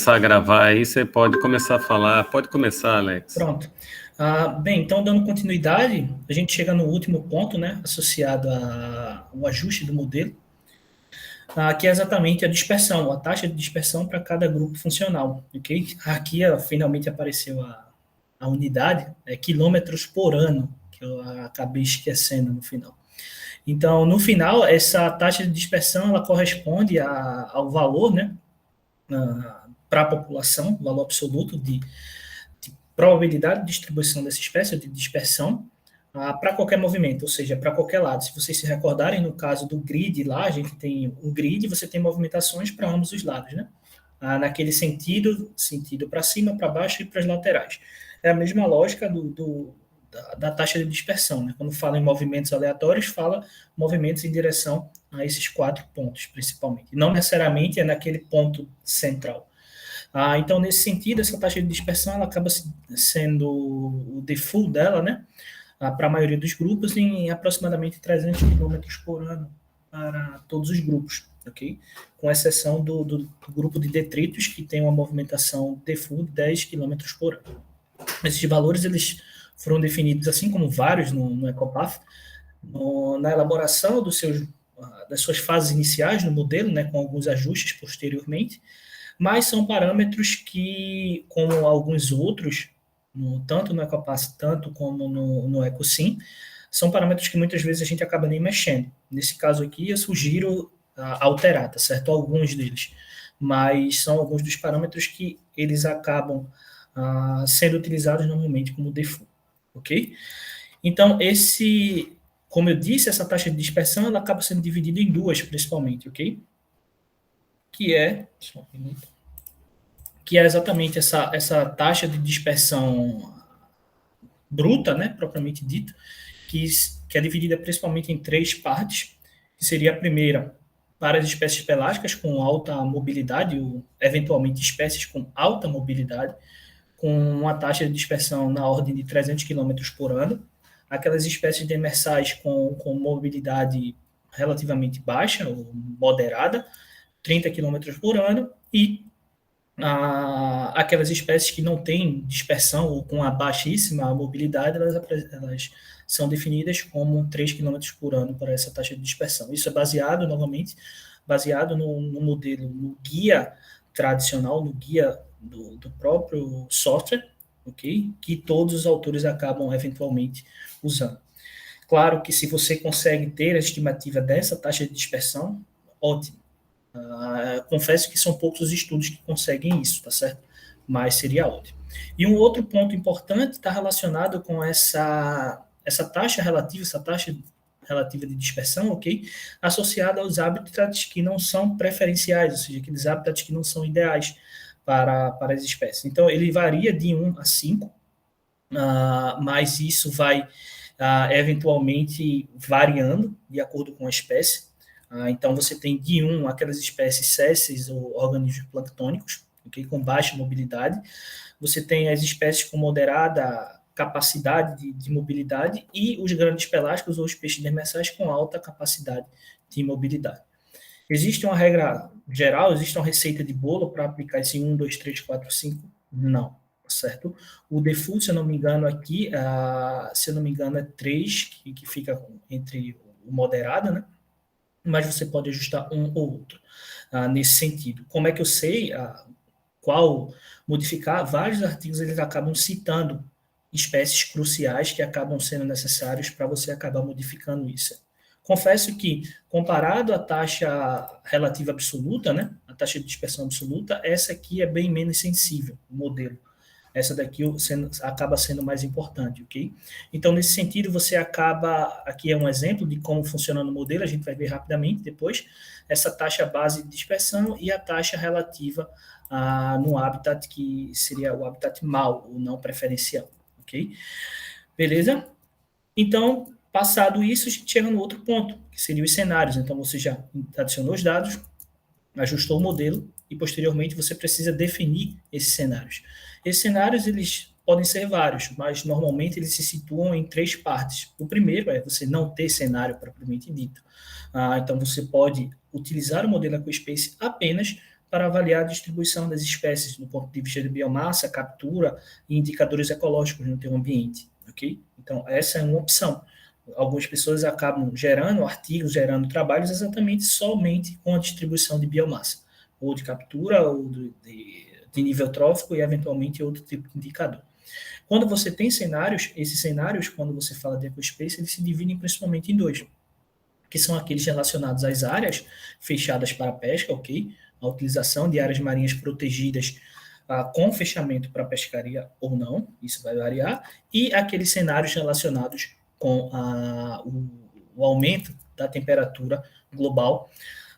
Começar a gravar aí, você pode começar a falar. Pode começar, Alex. Pronto. Bem, então, dando continuidade, a gente chega no último ponto, né, associado ao ajuste do modelo, que é exatamente a dispersão, a taxa de dispersão para cada grupo funcional, ok? Aqui, finalmente apareceu a unidade, quilômetros por ano, que eu acabei esquecendo no final. Então, no final, essa taxa de dispersão, ela corresponde ao valor, né, para a população, o valor absoluto de probabilidade de distribuição dessa espécie, de dispersão, para qualquer movimento, ou seja, para qualquer lado. Se vocês se recordarem, no caso do grid lá, a gente tem um grid, você tem movimentações para ambos os lados, né? Naquele sentido para cima, para baixo e para as laterais. É a mesma lógica da taxa de dispersão, né? Quando fala em movimentos aleatórios, fala movimentos em direção a esses 4 pontos, principalmente. E não necessariamente é naquele ponto central. Então, nesse sentido, essa taxa de dispersão ela acaba sendo o default dela, né, para a maioria dos grupos, em aproximadamente 300 km por ano para todos os grupos, ok? Com exceção do grupo de detritos, que tem uma movimentação default de 10 km por ano. Esses valores eles foram definidos, assim como vários no EcoPath, na elaboração das suas fases iniciais no modelo, né, com alguns ajustes posteriormente, mas são parâmetros que, como alguns outros, tanto no EcoPass, tanto como no EcoSim, são parâmetros que muitas vezes a gente acaba nem mexendo. Nesse caso aqui, eu sugiro alterar, tá certo? Alguns deles. Mas são alguns dos parâmetros que eles acabam sendo utilizados normalmente como default, ok? Então, como eu disse, essa taxa de dispersão, ela acaba sendo dividida em duas, principalmente, ok? Só um minuto, que é exatamente essa taxa de dispersão bruta, né, propriamente dito, que é dividida principalmente em 3 partes, que seria a primeira para as espécies pelásticas com alta mobilidade, ou eventualmente espécies com alta mobilidade, com uma taxa de dispersão na ordem de 300 km por ano, aquelas espécies demersais com mobilidade relativamente baixa ou moderada, 30 km por ano, e aquelas espécies que não têm dispersão ou com a baixíssima mobilidade, elas são definidas como 3 km por ano para essa taxa de dispersão. Isso é baseado, novamente, no modelo, no guia tradicional, no guia do próprio software, ok? Que todos os autores acabam eventualmente usando. Claro que se você consegue ter a estimativa dessa taxa de dispersão, ótimo. Confesso que são poucos os estudos que conseguem isso, tá certo? Mas seria ótimo. E um outro ponto importante está relacionado com essa taxa relativa de dispersão, ok? Associada aos hábitats que não são preferenciais, ou seja, aqueles hábitats que não são ideais para as espécies. Então, ele varia de 1 a 5, mas isso vai eventualmente variando de acordo com a espécie. Então, você tem de 1 aquelas espécies sésseis ou organismos planctônicos, okay, com baixa mobilidade. Você tem as espécies com moderada capacidade de mobilidade e os grandes pelásticos ou os peixes demersais com alta capacidade de mobilidade. Existe uma regra geral, existe uma receita de bolo para aplicar esse 1, 2, 3, 4, 5? Não, certo? O default, se eu não me engano, aqui, se eu não me engano, é 3, que fica entre o moderado, né? Mas você pode ajustar um ou outro nesse sentido. Como é que eu sei qual modificar? Vários artigos eles acabam citando espécies cruciais que acabam sendo necessários para você acabar modificando isso. Confesso que, comparado à taxa relativa absoluta, né, a taxa de dispersão absoluta, essa aqui é bem menos sensível, o modelo. Essa daqui acaba sendo mais importante, ok? Então, nesse sentido, você acaba... Aqui é um exemplo de como funciona no modelo, a gente vai ver rapidamente depois, essa taxa base de dispersão e a taxa relativa no habitat, que seria o habitat mau, ou não preferencial, ok? Beleza? Então, passado isso, a gente chega no outro ponto, que seria os cenários. Então, você já adicionou os dados, ajustou o modelo, e posteriormente você precisa definir esses cenários. Esses cenários, eles podem ser vários, mas normalmente eles se situam em 3 partes. O primeiro é você não ter cenário propriamente dito. Então você pode utilizar o modelo EcoSpace apenas para avaliar a distribuição das espécies do ponto de vista de biomassa, captura e indicadores ecológicos no teu ambiente, ok? Então, essa é uma opção. Algumas pessoas acabam gerando artigos, gerando trabalhos exatamente somente com a distribuição de biomassa, ou de captura, ou de nível trófico e, eventualmente, outro tipo de indicador. Quando você tem cenários, esses cenários, quando você fala de EcoSpace, eles se dividem principalmente em dois, que são aqueles relacionados às áreas fechadas para a pesca, ok? A utilização de áreas marinhas protegidas com fechamento para pescaria ou não, isso vai variar, e aqueles cenários relacionados com o aumento da temperatura global,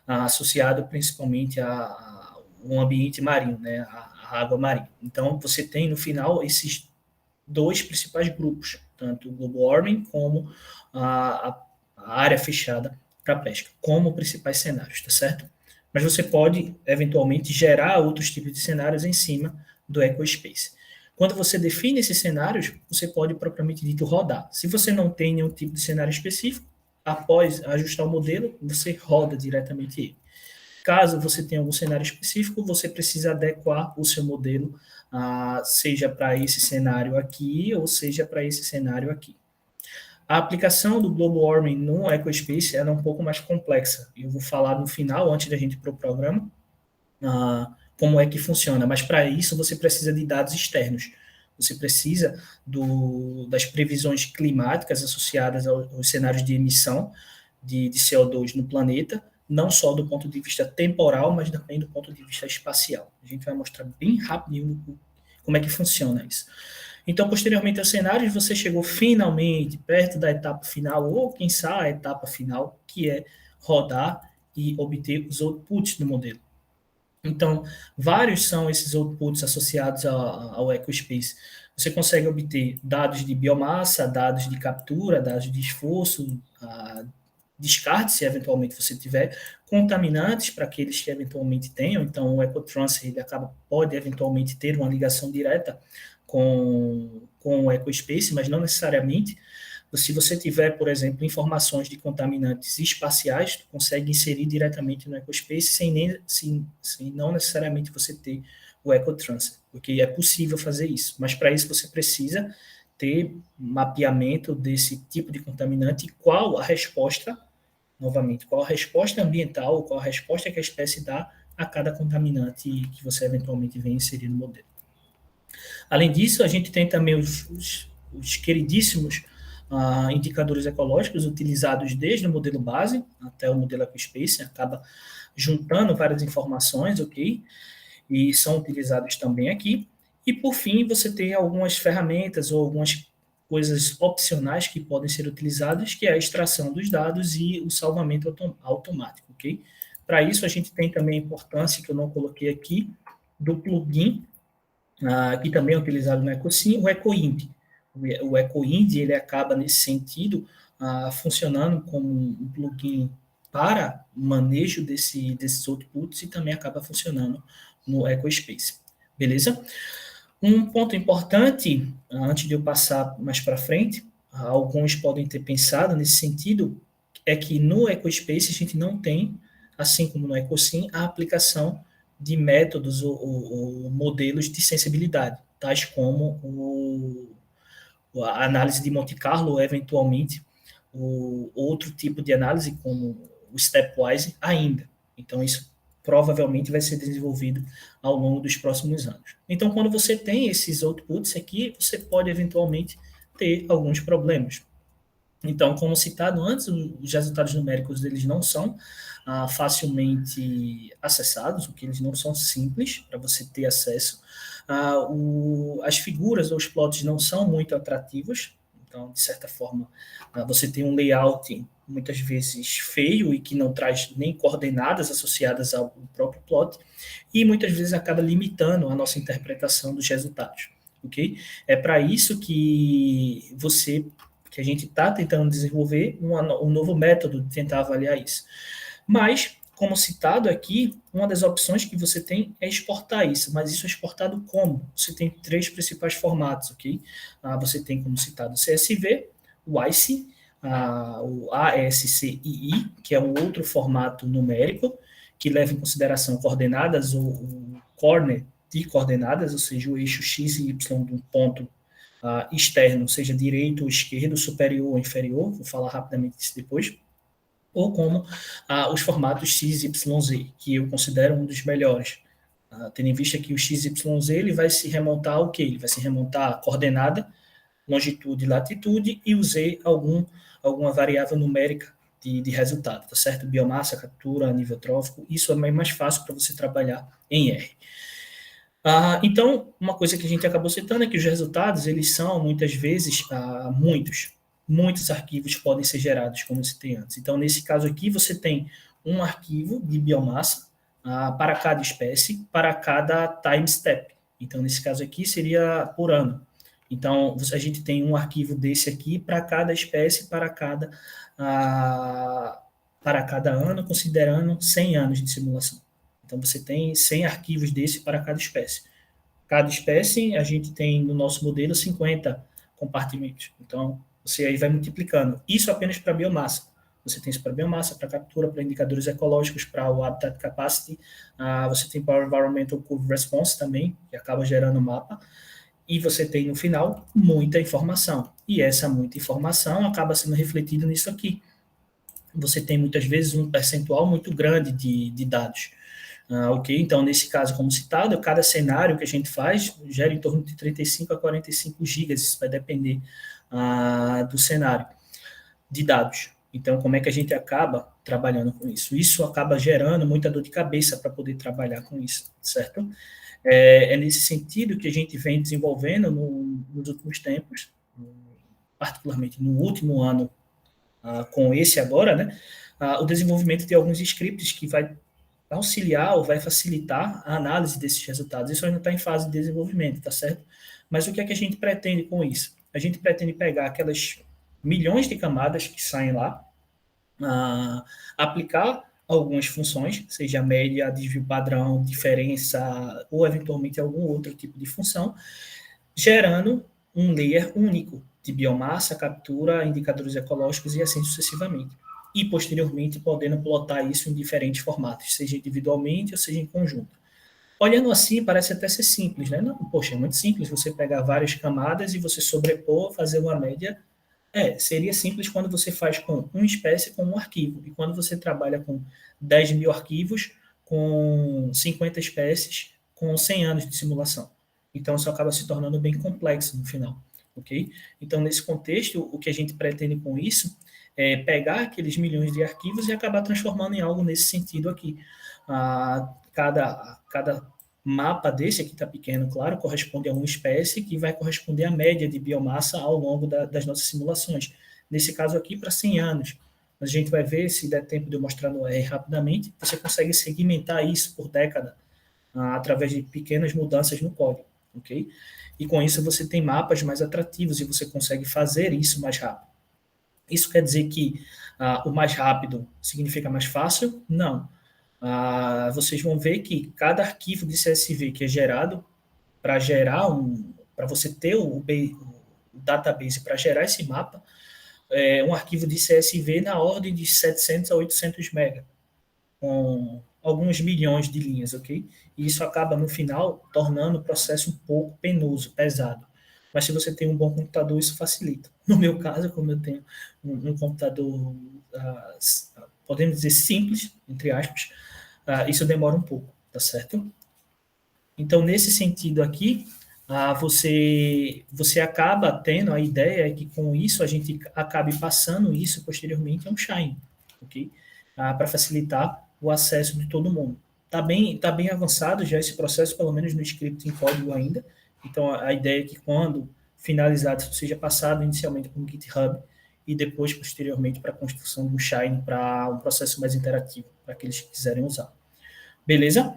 associado principalmente ao ambiente marinho, né, a água marinha. Então, você tem, no final, esses dois principais grupos, tanto o global warming como a área fechada para pesca, como principais cenários, tá certo? Mas você pode, eventualmente, gerar outros tipos de cenários em cima do EcoSpace. Quando você define esses cenários, você pode, propriamente dito, rodar. Se você não tem nenhum tipo de cenário específico, após ajustar o modelo, você roda diretamente ele. Caso você tenha algum cenário específico, você precisa adequar o seu modelo, seja para esse cenário aqui, ou seja para esse cenário aqui. A aplicação do Global Warming no EcoSpace é um pouco mais complexa. Eu vou falar no final, antes da gente ir para o programa, como é que funciona. Mas para isso você precisa de dados externos. Você precisa das previsões climáticas associadas aos cenários de emissão de CO2 no planeta, não só do ponto de vista temporal, mas também do ponto de vista espacial. A gente vai mostrar bem rapidinho como é que funciona isso. Então, posteriormente aos cenários, você chegou finalmente perto da etapa final, ou quem sabe a etapa final, que é rodar e obter os outputs do modelo. Então, vários são esses outputs associados ao EcoSpace. Você consegue obter dados de biomassa, dados de captura, dados de esforço, descarte, se eventualmente você tiver, contaminantes para aqueles que eventualmente tenham. Então, o EcoTransfer ele pode eventualmente ter uma ligação direta com o EcoSpace, mas não necessariamente. Se você tiver, por exemplo, informações de contaminantes espaciais, tu consegue inserir diretamente no EcoSpace sem não necessariamente você ter o EcoTransfer, porque é possível fazer isso. Mas para isso você precisa ter mapeamento desse tipo de contaminante e qual a resposta, novamente, qual a resposta ambiental, qual a resposta que a espécie dá a cada contaminante que você eventualmente vem inserir no modelo. Além disso, a gente tem também os queridíssimos indicadores ecológicos utilizados desde o modelo base até o modelo EcoSpace, acaba juntando várias informações, ok? E são utilizados também aqui. E, por fim, você tem algumas ferramentas ou algumas coisas opcionais que podem ser utilizadas, que é a extração dos dados e o salvamento automático, ok? Para isso, a gente tem também a importância, que eu não coloquei aqui, do plugin, que também é utilizado no EcoSim, o EcoInd. O EcoInd, ele acaba, nesse sentido, funcionando como um plugin para manejo desses outputs e também acaba funcionando no EcoSpace. Beleza? Um ponto importante, antes de eu passar mais para frente, alguns podem ter pensado nesse sentido, é que no EcoSpace a gente não tem, assim como no EcoSim, a aplicação de métodos ou modelos de sensibilidade, tais como a análise de Monte Carlo, ou eventualmente outro tipo de análise, como o Stepwise, ainda. Então, isso provavelmente vai ser desenvolvido ao longo dos próximos anos. Então, quando você tem esses outputs aqui, você pode eventualmente ter alguns problemas. Então, como citado antes, os resultados numéricos deles não são facilmente acessados, porque eles não são simples para você ter acesso. As figuras ou os plots não são muito atrativos, então, de certa forma, você tem um layout muitas vezes feio e que não traz nem coordenadas associadas ao próprio plot, e muitas vezes acaba limitando a nossa interpretação dos resultados, ok? É para isso que a gente está tentando desenvolver um novo método de tentar avaliar isso. Mas, como citado aqui, uma das opções que você tem é exportar isso, mas isso é exportado como? Você tem 3 principais formatos, ok? Você tem, como citado, o CSV, o ICE, o ASCII, que é um outro formato numérico, que leva em consideração coordenadas ou corner de coordenadas, ou seja, o eixo x e y de um ponto externo, seja direito ou esquerdo, superior ou inferior, vou falar rapidamente disso depois, ou como os formatos x, y, z, que eu considero um dos melhores. Tendo em vista que o x, y, z ele vai se remontar ao quê? Ele vai se remontar à coordenada, longitude e latitude, e o z alguma variável numérica de resultado, tá certo? Biomassa, captura, nível trófico, isso é mais fácil para você trabalhar em R. Então, uma coisa que a gente acabou citando é que os resultados, eles são, muitas vezes, muitos arquivos podem ser gerados, como eu citei antes. Então, nesse caso aqui, você tem um arquivo de biomassa para cada espécie, para cada time step. Então, nesse caso aqui, seria por ano. Então, a gente tem um arquivo desse aqui para cada espécie, para cada ano, considerando 100 anos de simulação. Então, você tem 100 arquivos desse para cada espécie. Cada espécie, a gente tem no nosso modelo 50 compartimentos. Então, você aí vai multiplicando. Isso apenas para biomassa. Você tem isso para biomassa, para captura, para indicadores ecológicos, para o Habitat Capacity. Você tem para o Environmental Curve Response também, que acaba gerando o mapa. E você tem, no final, muita informação. E essa muita informação acaba sendo refletida nisso aqui. Você tem, muitas vezes, um percentual muito grande de dados. Ok? Então, nesse caso, como citado, cada cenário que a gente faz gera em torno de 35 a 45 gigas, isso vai depender do cenário de dados. Então, como é que a gente acaba trabalhando com isso? Isso acaba gerando muita dor de cabeça para poder trabalhar com isso, certo? É nesse sentido que a gente vem desenvolvendo nos últimos tempos, particularmente no último ano, com esse agora, né? O desenvolvimento de alguns scripts que vai auxiliar ou vai facilitar a análise desses resultados. Isso ainda está em fase de desenvolvimento, tá certo? Mas o que é que a gente pretende com isso? A gente pretende pegar aquelas milhões de camadas que saem lá, aplicar algumas funções, seja média, desvio padrão, diferença, ou eventualmente algum outro tipo de função, gerando um layer único de biomassa, captura, indicadores ecológicos e assim sucessivamente. E, posteriormente, podendo plotar isso em diferentes formatos, seja individualmente ou seja em conjunto. Olhando assim, parece até ser simples, né? Não, poxa, é muito simples você pegar várias camadas e você sobrepor, fazer uma média. Seria simples quando você faz com uma espécie, com um arquivo. E quando você trabalha com 10 mil arquivos, com 50 espécies, com 100 anos de simulação. Então, isso acaba se tornando bem complexo no final, ok? Então, nesse contexto, o que a gente pretende com isso é pegar aqueles milhões de arquivos e acabar transformando em algo nesse sentido aqui. Cada mapa desse, aqui está pequeno, claro, corresponde a uma espécie que vai corresponder à média de biomassa ao longo das nossas simulações. Nesse caso aqui, para 100 anos. A gente vai ver, se der tempo de eu mostrar no R rapidamente, você consegue segmentar isso por década, através de pequenas mudanças no código, ok? E com isso você tem mapas mais atrativos e você consegue fazer isso mais rápido. Isso quer dizer que o mais rápido significa mais fácil? Não. Vocês vão ver que cada arquivo de CSV que é gerado para você ter o database para gerar esse mapa, é um arquivo de CSV na ordem de 700 a 800 MB, com alguns milhões de linhas, ok? E isso acaba, no final, tornando o processo um pouco penoso, pesado. Mas se você tem um bom computador, isso facilita. No meu caso, como eu tenho um computador, podemos dizer, simples, entre aspas, isso demora um pouco, tá certo? Então, nesse sentido aqui, você acaba tendo a ideia que com isso a gente acabe passando isso posteriormente a um Shine, ok? Para facilitar o acesso de todo mundo. Tá bem avançado já esse processo, pelo menos no script em código ainda. Então, a ideia é que quando finalizado, isso seja passado inicialmente para o GitHub e depois, posteriormente, para a construção de um Shine, para um processo mais interativo, para aqueles que quiserem usar. Beleza?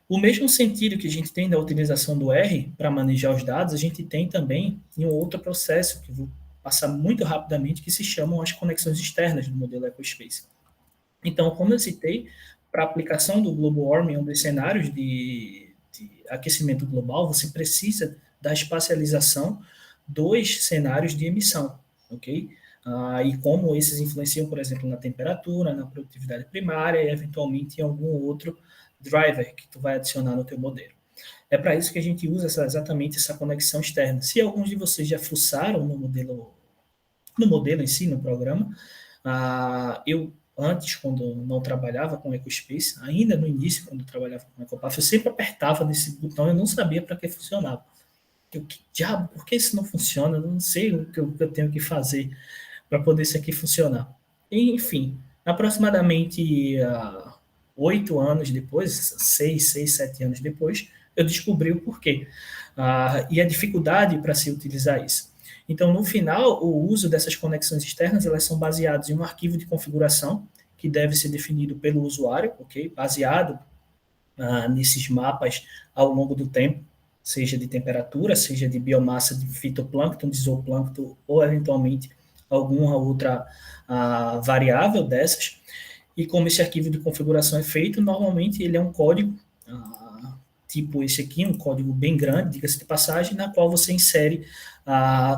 O mesmo sentido que a gente tem da utilização do R para manejar os dados, a gente tem também em um outro processo, que eu vou passar muito rapidamente, que se chamam as conexões externas do modelo EcoSpace. Então, como eu citei, para a aplicação do Global Warming, um dos cenários de aquecimento global, você precisa da espacialização dos cenários de emissão, ok? e como esses influenciam, por exemplo, na temperatura, na produtividade primária e, eventualmente, em algum outro driver que tu vai adicionar no teu modelo. É para isso que a gente usa exatamente essa conexão externa. Se alguns de vocês já fuçaram no modelo em si, no programa, eu antes, quando não trabalhava com EcoSpace, ainda no início, quando eu trabalhava com EcoPath, eu sempre apertava nesse botão e eu não sabia para que funcionava. Que diabo, por que isso não funciona? Eu não sei o que eu tenho que fazer para poder isso aqui funcionar. E, enfim, aproximadamente 8 anos depois, 7 anos depois, eu descobri o porquê. E a dificuldade para se utilizar isso. Então, no final, o uso dessas conexões externas, elas são baseadas em um arquivo de configuração que deve ser definido pelo usuário, ok? Baseado nesses mapas ao longo do tempo, seja de temperatura, seja de biomassa de fitoplâncton, de zooplâncton, ou eventualmente alguma outra variável dessas. E como esse arquivo de configuração é feito, normalmente ele é um código, tipo esse aqui, um código bem grande, diga-se de passagem, na qual você insere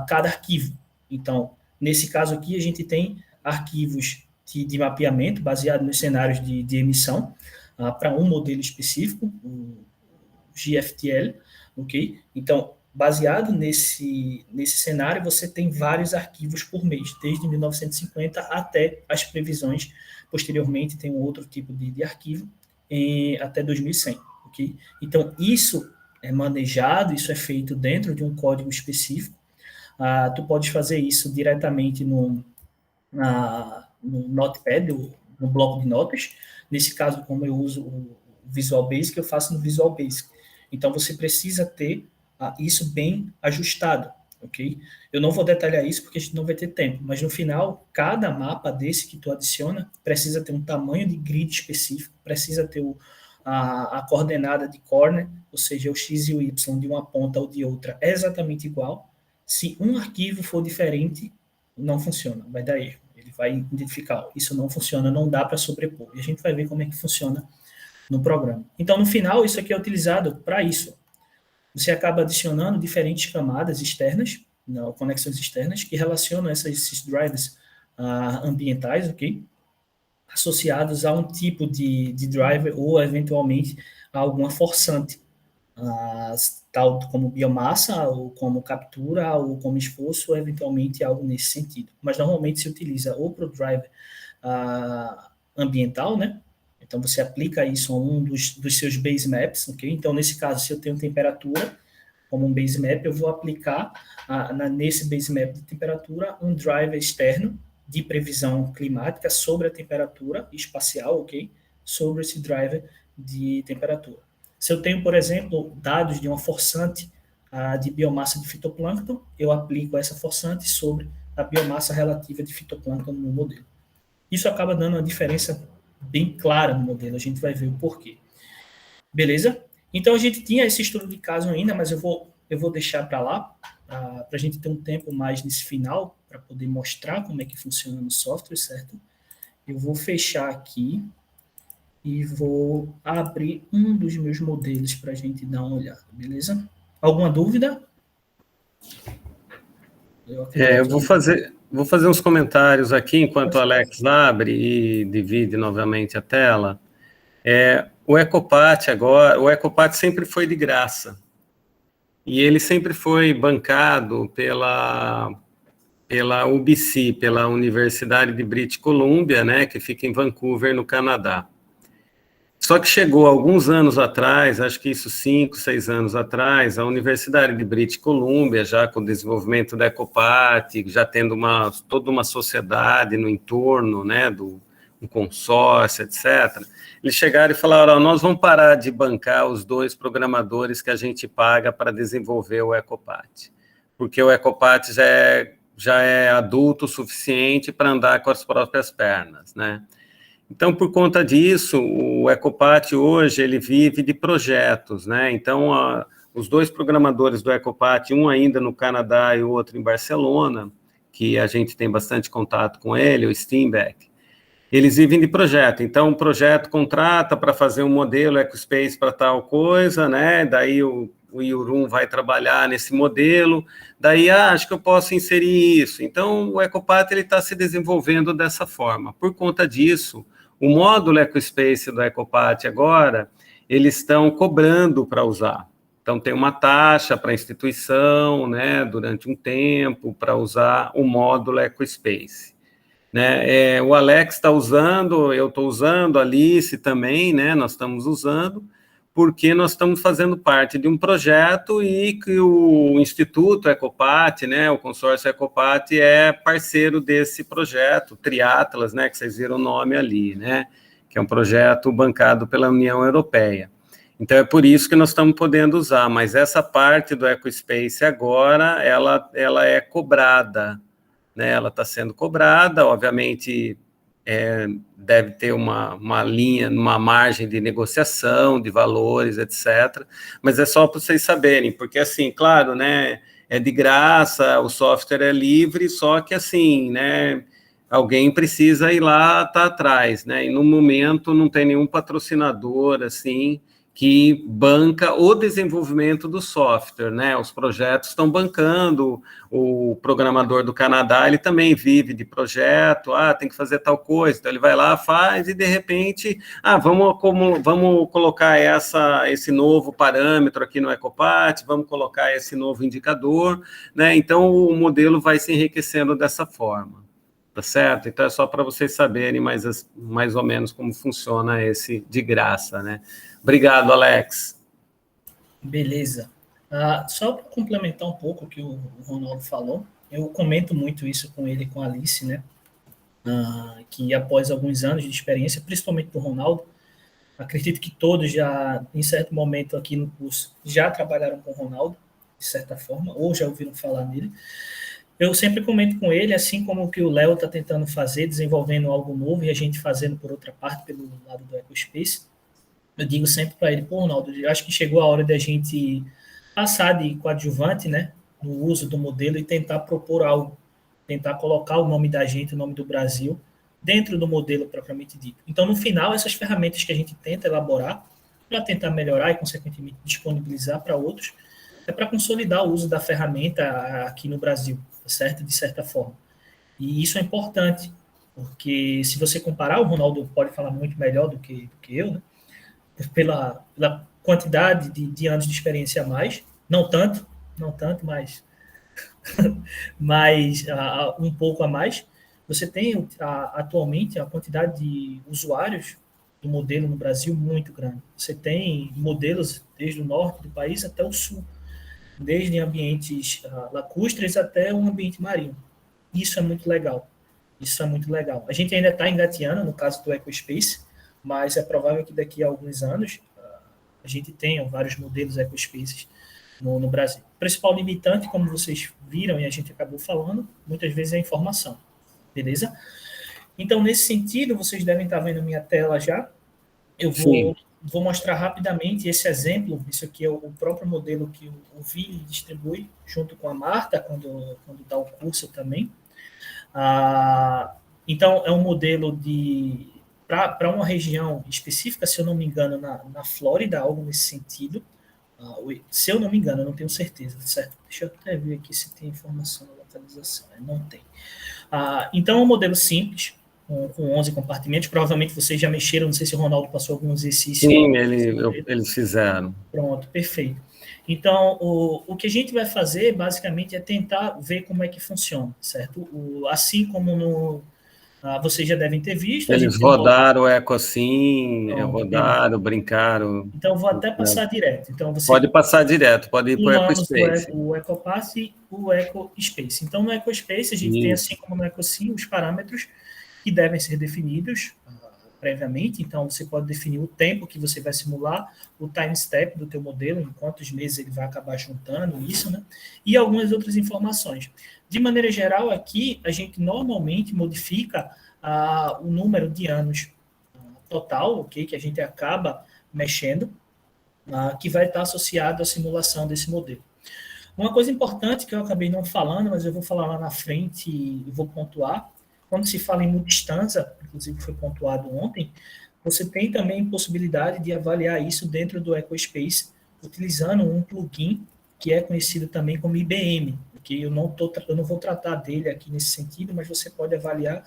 cada arquivo. Então, nesse caso aqui, a gente tem arquivos de mapeamento baseado nos cenários de emissão para um modelo específico, o GFTL, ok? Então, baseado nesse cenário, você tem vários arquivos por mês, desde 1950 até as previsões. Posteriormente, tem um outro tipo de arquivo até 2100, ok? Então, isso é manejado, isso é feito dentro de um código específico. Tu pode fazer isso diretamente no Notepad, no bloco de notas. Nesse caso, como eu uso o Visual Basic, eu faço no Visual Basic. Então, você precisa ter isso bem ajustado, ok? Eu não vou detalhar isso porque a gente não vai ter tempo, mas no final, cada mapa desse que tu adiciona precisa ter um tamanho de grid específico, precisa ter a coordenada de corner, ou seja, o x e o y de uma ponta ou de outra é exatamente igual. Se um arquivo for diferente, não funciona, vai dar erro. Ele vai identificar, isso não funciona, não dá para sobrepor. E a gente vai ver como é que funciona no programa. Então, no final, isso aqui é utilizado para isso. Você acaba adicionando diferentes camadas externas, não, conexões externas, que relacionam esses drivers ambientais, ok? Associados a um tipo de driver ou, eventualmente, a alguma forçante, tal como biomassa, ou como captura, ou como esforço, ou eventualmente algo nesse sentido. Mas, normalmente, se utiliza ou para o driver ambiental, né? Então, você aplica isso a um dos seus base maps, ok? Então, nesse caso, se eu tenho temperatura como um base map, eu vou aplicar nesse base map de temperatura um driver externo de previsão climática sobre a temperatura espacial, ok? Sobre esse driver de temperatura. Se eu tenho, por exemplo, dados de uma forçante de biomassa de fitoplâncton, eu aplico essa forçante sobre a biomassa relativa de fitoplâncton no modelo. Isso acaba dando uma diferença bem clara no modelo, a gente vai ver o porquê. Beleza? Então, a gente tinha esse estudo de caso ainda, mas eu vou deixar para lá, para a gente ter um tempo mais nesse final, para poder mostrar como é que funciona no software, certo? Eu vou fechar aqui e vou abrir um dos meus modelos para a gente dar uma olhada, beleza? Alguma dúvida? Eu vou fazer uns comentários aqui enquanto o Alex abre e divide novamente a tela. O Ecopath sempre foi de graça. E ele sempre foi bancado pela UBC, pela Universidade de British Columbia, né, que fica em Vancouver, no Canadá. Só que chegou alguns anos atrás, acho que isso 5, 6 anos atrás, a Universidade de British Columbia, já com o desenvolvimento da Ecopath, já tendo toda uma sociedade no entorno, né, um consórcio, etc., eles chegaram e falaram, nós vamos parar de bancar os 2 programadores que a gente paga para desenvolver o Ecopath, porque o Ecopath já é adulto o suficiente para andar com as próprias pernas, né? Então, por conta disso, o Ecopath hoje, ele vive de projetos, né? Então, os 2 programadores do Ecopath, um ainda no Canadá e o outro em Barcelona, que a gente tem bastante contato com ele, o Steinbeck, eles vivem de projeto. Então, o projeto contrata para fazer um modelo EcoSpace para tal coisa, né? Daí o Yurum vai trabalhar nesse modelo, daí, acho que eu posso inserir isso. Então, o EcoPath está se desenvolvendo dessa forma. Por conta disso, o módulo EcoSpace do EcoPath agora, eles estão cobrando para usar. Então, tem uma taxa para a instituição, né, durante um tempo, para usar o módulo EcoSpace. Né? O Alex está usando, eu estou usando, a Alice também, né? Nós estamos usando, porque nós estamos fazendo parte de um projeto e que o Instituto EcoPath, né, o consórcio EcoPath é parceiro desse projeto, Triatlas, né, que vocês viram o nome ali, né, que é um projeto bancado pela União Europeia. Então, é por isso que nós estamos podendo usar, mas essa parte do EcoSpace agora, ela é cobrada, né, ela está sendo cobrada, obviamente, deve ter uma linha, uma margem de negociação, de valores, etc., mas é só para vocês saberem, porque, assim, claro, né, é de graça, o software é livre, só que, assim, né, alguém precisa ir lá, tá atrás, né, e no momento não tem nenhum patrocinador, assim, que banca o desenvolvimento do software, né? Os projetos estão bancando, o programador do Canadá, ele também vive de projeto, tem que fazer tal coisa, então ele vai lá, faz, e de repente, vamos colocar esse novo parâmetro aqui no EcoPath, vamos colocar esse novo indicador, né? Então, o modelo vai se enriquecendo dessa forma, tá certo? Então, é só para vocês saberem mais ou menos como funciona esse de graça, né? Obrigado, Alex. Beleza. Só para complementar um pouco o que o Ronaldo falou, eu comento muito isso com ele e com a Alice, né? Que após alguns anos de experiência, principalmente do Ronaldo, acredito que todos já, em certo momento aqui no curso, já trabalharam com o Ronaldo, de certa forma, ou já ouviram falar nele. Eu sempre comento com ele, assim como o que o Léo está tentando fazer, desenvolvendo algo novo, e a gente fazendo por outra parte, pelo lado do EcoSpace. Eu digo sempre para ele, Ronaldo, eu acho que chegou a hora da gente passar de coadjuvante, né, no uso do modelo e tentar propor algo, tentar colocar o nome da gente, o nome do Brasil, dentro do modelo propriamente dito. Então, no final, essas ferramentas que a gente tenta elaborar, para tentar melhorar e, consequentemente, disponibilizar para outros, é para consolidar o uso da ferramenta aqui no Brasil, certo? De certa forma. E isso é importante, porque se você comparar, o Ronaldo pode falar muito melhor do que eu, né? Pela quantidade de anos de experiência a mais, não tanto, mas um pouco a mais. Você tem atualmente a quantidade de usuários do modelo no Brasil muito grande. Você tem modelos desde o norte do país até o sul, desde ambientes lacustres até um ambiente marinho. Isso é muito legal. Isso é muito legal. A gente ainda está engateando no caso do EcoSpace, mas é provável que daqui a alguns anos a gente tenha vários modelos EcoSpaces no Brasil. O principal limitante, como vocês viram e a gente acabou falando, muitas vezes é a informação, beleza? Então, nesse sentido, vocês devem estar vendo a minha tela já. Eu vou mostrar rapidamente esse exemplo. Isso aqui é o próprio modelo que o Vini distribui, junto com a Marta, quando dá o curso também. Então, é um modelo para uma região específica, se eu não me engano, na Flórida, algo nesse sentido. Se eu não me engano, eu não tenho certeza, certo? Deixa eu até ver aqui se tem informação na localização. Não tem. Então, é um modelo simples, com 11 compartimentos. Provavelmente vocês já mexeram, não sei se o Ronaldo passou algum exercício. Sim, eles fizeram. Pronto, perfeito. Então, o que a gente vai fazer, basicamente, é tentar ver como é que funciona, certo? Assim como vocês já devem ter visto. Eles rodaram o EcoSim, rodaram, brincaram. Então, vou até passar direto. Então, pode passar direto, pode ir para o EcoSpace. O EcoPath e o EcoSpace. Então, no EcoSpace, a gente tem, assim como no EcoSim, os parâmetros que devem ser definidos previamente. Então, você pode definir o tempo que você vai simular, o time step do teu modelo, em quantos meses ele vai acabar juntando isso, né? E algumas outras informações. De maneira geral, aqui, a gente normalmente modifica o número de anos total, okay, que a gente acaba mexendo, que vai estar associado à simulação desse modelo. Uma coisa importante que eu acabei não falando, mas eu vou falar lá na frente e vou pontuar, quando se fala em multistância, inclusive foi pontuado ontem, você tem também possibilidade de avaliar isso dentro do EcoSpace utilizando um plugin que é conhecido também como IBM, que eu não vou tratar dele aqui nesse sentido, mas você pode avaliar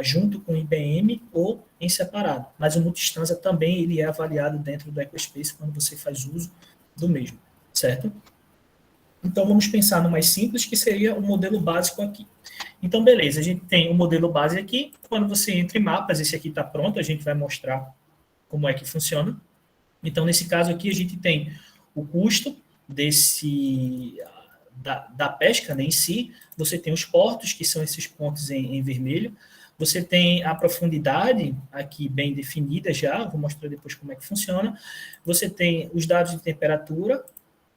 junto com o IBM ou em separado. Mas o multi-instância também ele é avaliado dentro do EcoSpace quando você faz uso do mesmo, certo? Então, vamos pensar no mais simples, que seria o modelo básico aqui. Então, beleza, a gente tem o modelo base aqui. Quando você entra em mapas, esse aqui está pronto, a gente vai mostrar como é que funciona. Então, nesse caso aqui, a gente tem o custo da pesca, né, em si. Você tem os portos, que são esses pontos em vermelho. Você tem a profundidade aqui bem definida já, vou mostrar depois como é que funciona. Você tem os dados de temperatura,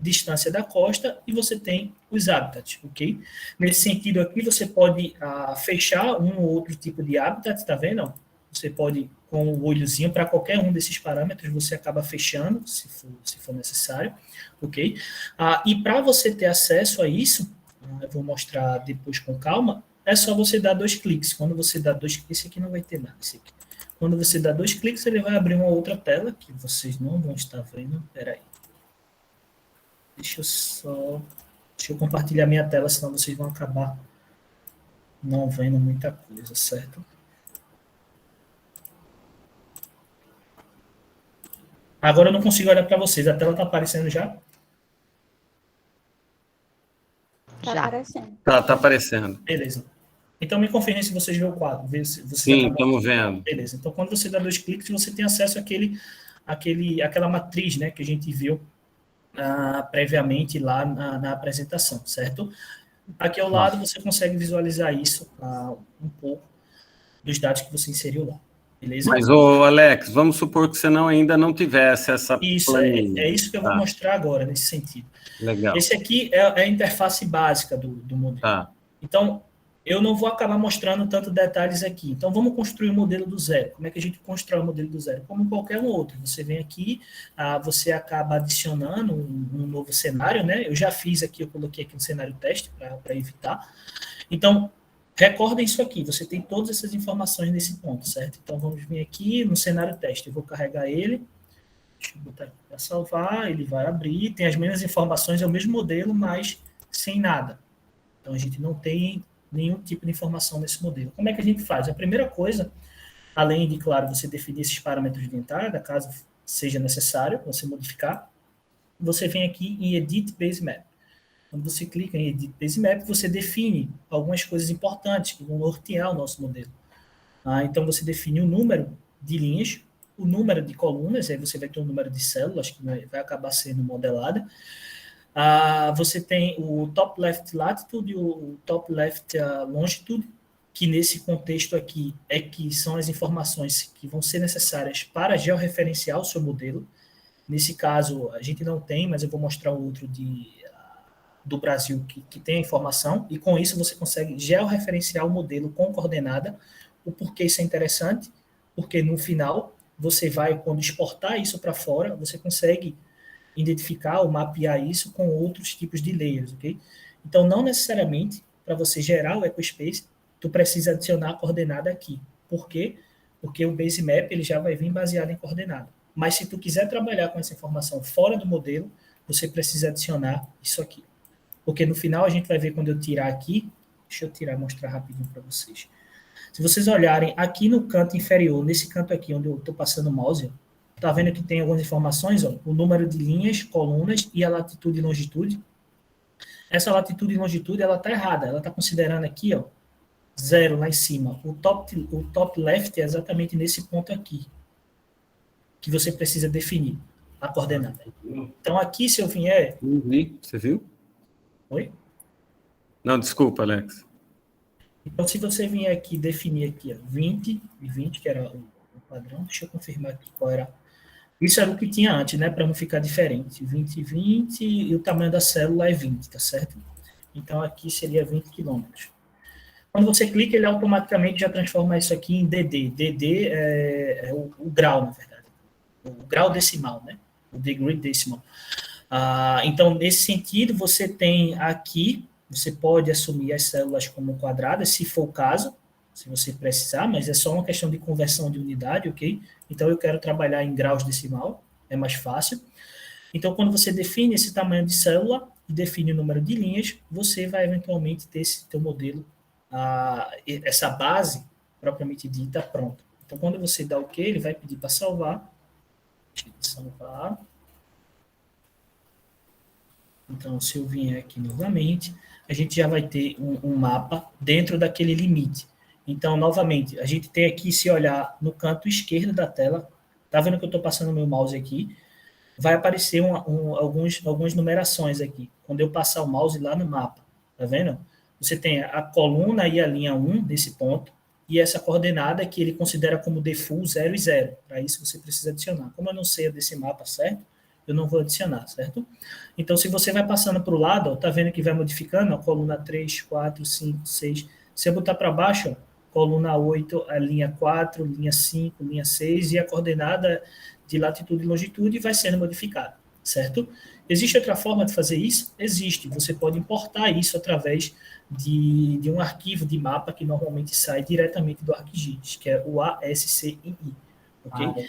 distância da costa, e você tem os habitats, ok? Nesse sentido aqui, você pode fechar um ou outro tipo de habitat, tá vendo? Você pode, com o olhozinho, para qualquer um desses parâmetros, você acaba fechando, se for necessário, ok? E para você ter acesso a isso, eu vou mostrar depois com calma, é só você dar 2 cliques. Quando você dá 2 cliques, esse aqui não vai ter nada, esse aqui. Quando você dá 2 cliques, ele vai abrir uma outra tela, que vocês não vão estar vendo, peraí. Deixa eu compartilhar minha tela, senão vocês vão acabar não vendo muita coisa, certo? Agora eu não consigo olhar para vocês. A tela está aparecendo já? Tá aparecendo. Tá aparecendo. Beleza. Então me confirme se vocês veem o quadro. Sim, estamos vendo. Beleza. Então quando você dá 2 cliques, você tem acesso àquela matriz, né, que a gente viu previamente lá na apresentação, certo? Aqui ao lado você consegue visualizar isso, um pouco dos dados que você inseriu lá, beleza? Mas, Alex, vamos supor que você ainda não tivesse essa planilha. É isso que eu vou mostrar agora, nesse sentido. Legal. Esse aqui é a interface básica do modelo. Tá. Então, eu não vou acabar mostrando tanto detalhes aqui. Então, vamos construir o modelo do zero. Como é que a gente constrói o modelo do zero? Como qualquer um outro. Você vem aqui, você acaba adicionando um novo cenário, né? Eu já fiz aqui, eu coloquei aqui um cenário teste para evitar. Então, recordem isso aqui. Você tem todas essas informações nesse ponto, certo? Então, vamos vir aqui no cenário teste. Eu vou carregar ele. Deixa eu botar aqui para salvar. Ele vai abrir. Tem as mesmas informações, é o mesmo modelo, mas sem nada. Então, a gente não tem nenhum tipo de informação nesse modelo. Como é que a gente faz? A primeira coisa, além de, claro, você definir esses parâmetros de entrada, caso seja necessário você modificar, você vem aqui em Edit Base Map. Quando você clica em Edit Base Map, você define algumas coisas importantes que vão nortear o nosso modelo. Então, você define o número de linhas, o número de colunas, aí você vai ter o número de células que vai acabar sendo modelada. Você tem o top left latitude e o top left longitude, que nesse contexto aqui que são as informações que vão ser necessárias para georreferenciar o seu modelo. Nesse caso, a gente não tem, mas eu vou mostrar o outro do Brasil que tem a informação, e com isso você consegue georreferenciar o modelo com coordenada. O porquê isso é interessante? Porque no final, você vai, quando exportar isso para fora, você consegue identificar ou mapear isso com outros tipos de layers, ok? Então, não necessariamente, para você gerar o EcoSpace, tu precisa adicionar a coordenada aqui. Por quê? Porque o Base Map ele já vai vir baseado em coordenada. Mas se tu quiser trabalhar com essa informação fora do modelo, você precisa adicionar isso aqui. Porque no final a gente vai ver quando eu tirar aqui, deixa eu mostrar rapidinho para vocês. Se vocês olharem aqui no canto inferior, nesse canto aqui onde eu estou passando o mouse, tá vendo que tem algumas informações, ó, o número de linhas, colunas e a latitude e longitude. Essa latitude e longitude, ela tá errada. Ela tá considerando aqui, ó, 0 lá em cima. O top left é exatamente nesse ponto aqui, que você precisa definir a coordenada. Então, aqui, se eu vier... Você viu? Oi? Não, desculpa, Alex. Então, se você vier aqui, definir aqui, ó, 20 e 20, que era o padrão, deixa eu confirmar aqui qual era. Isso era o que tinha antes, né? Para não ficar diferente. 20 e 20 e o tamanho da célula é 20, tá certo? Então, aqui seria 20 quilômetros. Quando você clica, ele automaticamente já transforma isso aqui em DD. DD é o grau, na verdade. O grau decimal, né? O degree decimal. Então, nesse sentido, você tem aqui, você pode assumir as células como quadradas, se for o caso, se você precisar, mas é só uma questão de conversão de unidade, ok? Então, eu quero trabalhar em graus decimal, é mais fácil. Então, quando você define esse tamanho de célula e define o número de linhas, você vai eventualmente ter esse teu modelo, essa base propriamente dita pronta. Então, quando você dá OK, ele vai pedir para salvar. Deixa eu salvar. Então, se eu vier aqui novamente, a gente já vai ter um mapa dentro daquele limite. Então, novamente, a gente tem aqui, se olhar no canto esquerdo da tela, tá vendo que eu estou passando o meu mouse aqui? Vai aparecer algumas numerações aqui. Quando eu passar o mouse lá no mapa, tá vendo? Você tem a coluna e a linha 1 nesse ponto, e essa coordenada que ele considera como default 0 e 0. Para isso, você precisa adicionar. Como eu não sei desse mapa certo, eu não vou adicionar, certo? Então, se você vai passando para o lado, ó, tá vendo que vai modificando? A coluna 3, 4, 5, 6. Se eu botar para baixo, ó, coluna 8, a linha 4, linha 5, linha 6, e a coordenada de latitude e longitude vai sendo modificada, certo? Existe outra forma de fazer isso? Existe. Você pode importar isso através de um arquivo de mapa que normalmente sai diretamente do ArcGIS, que é o ASCII. Okay?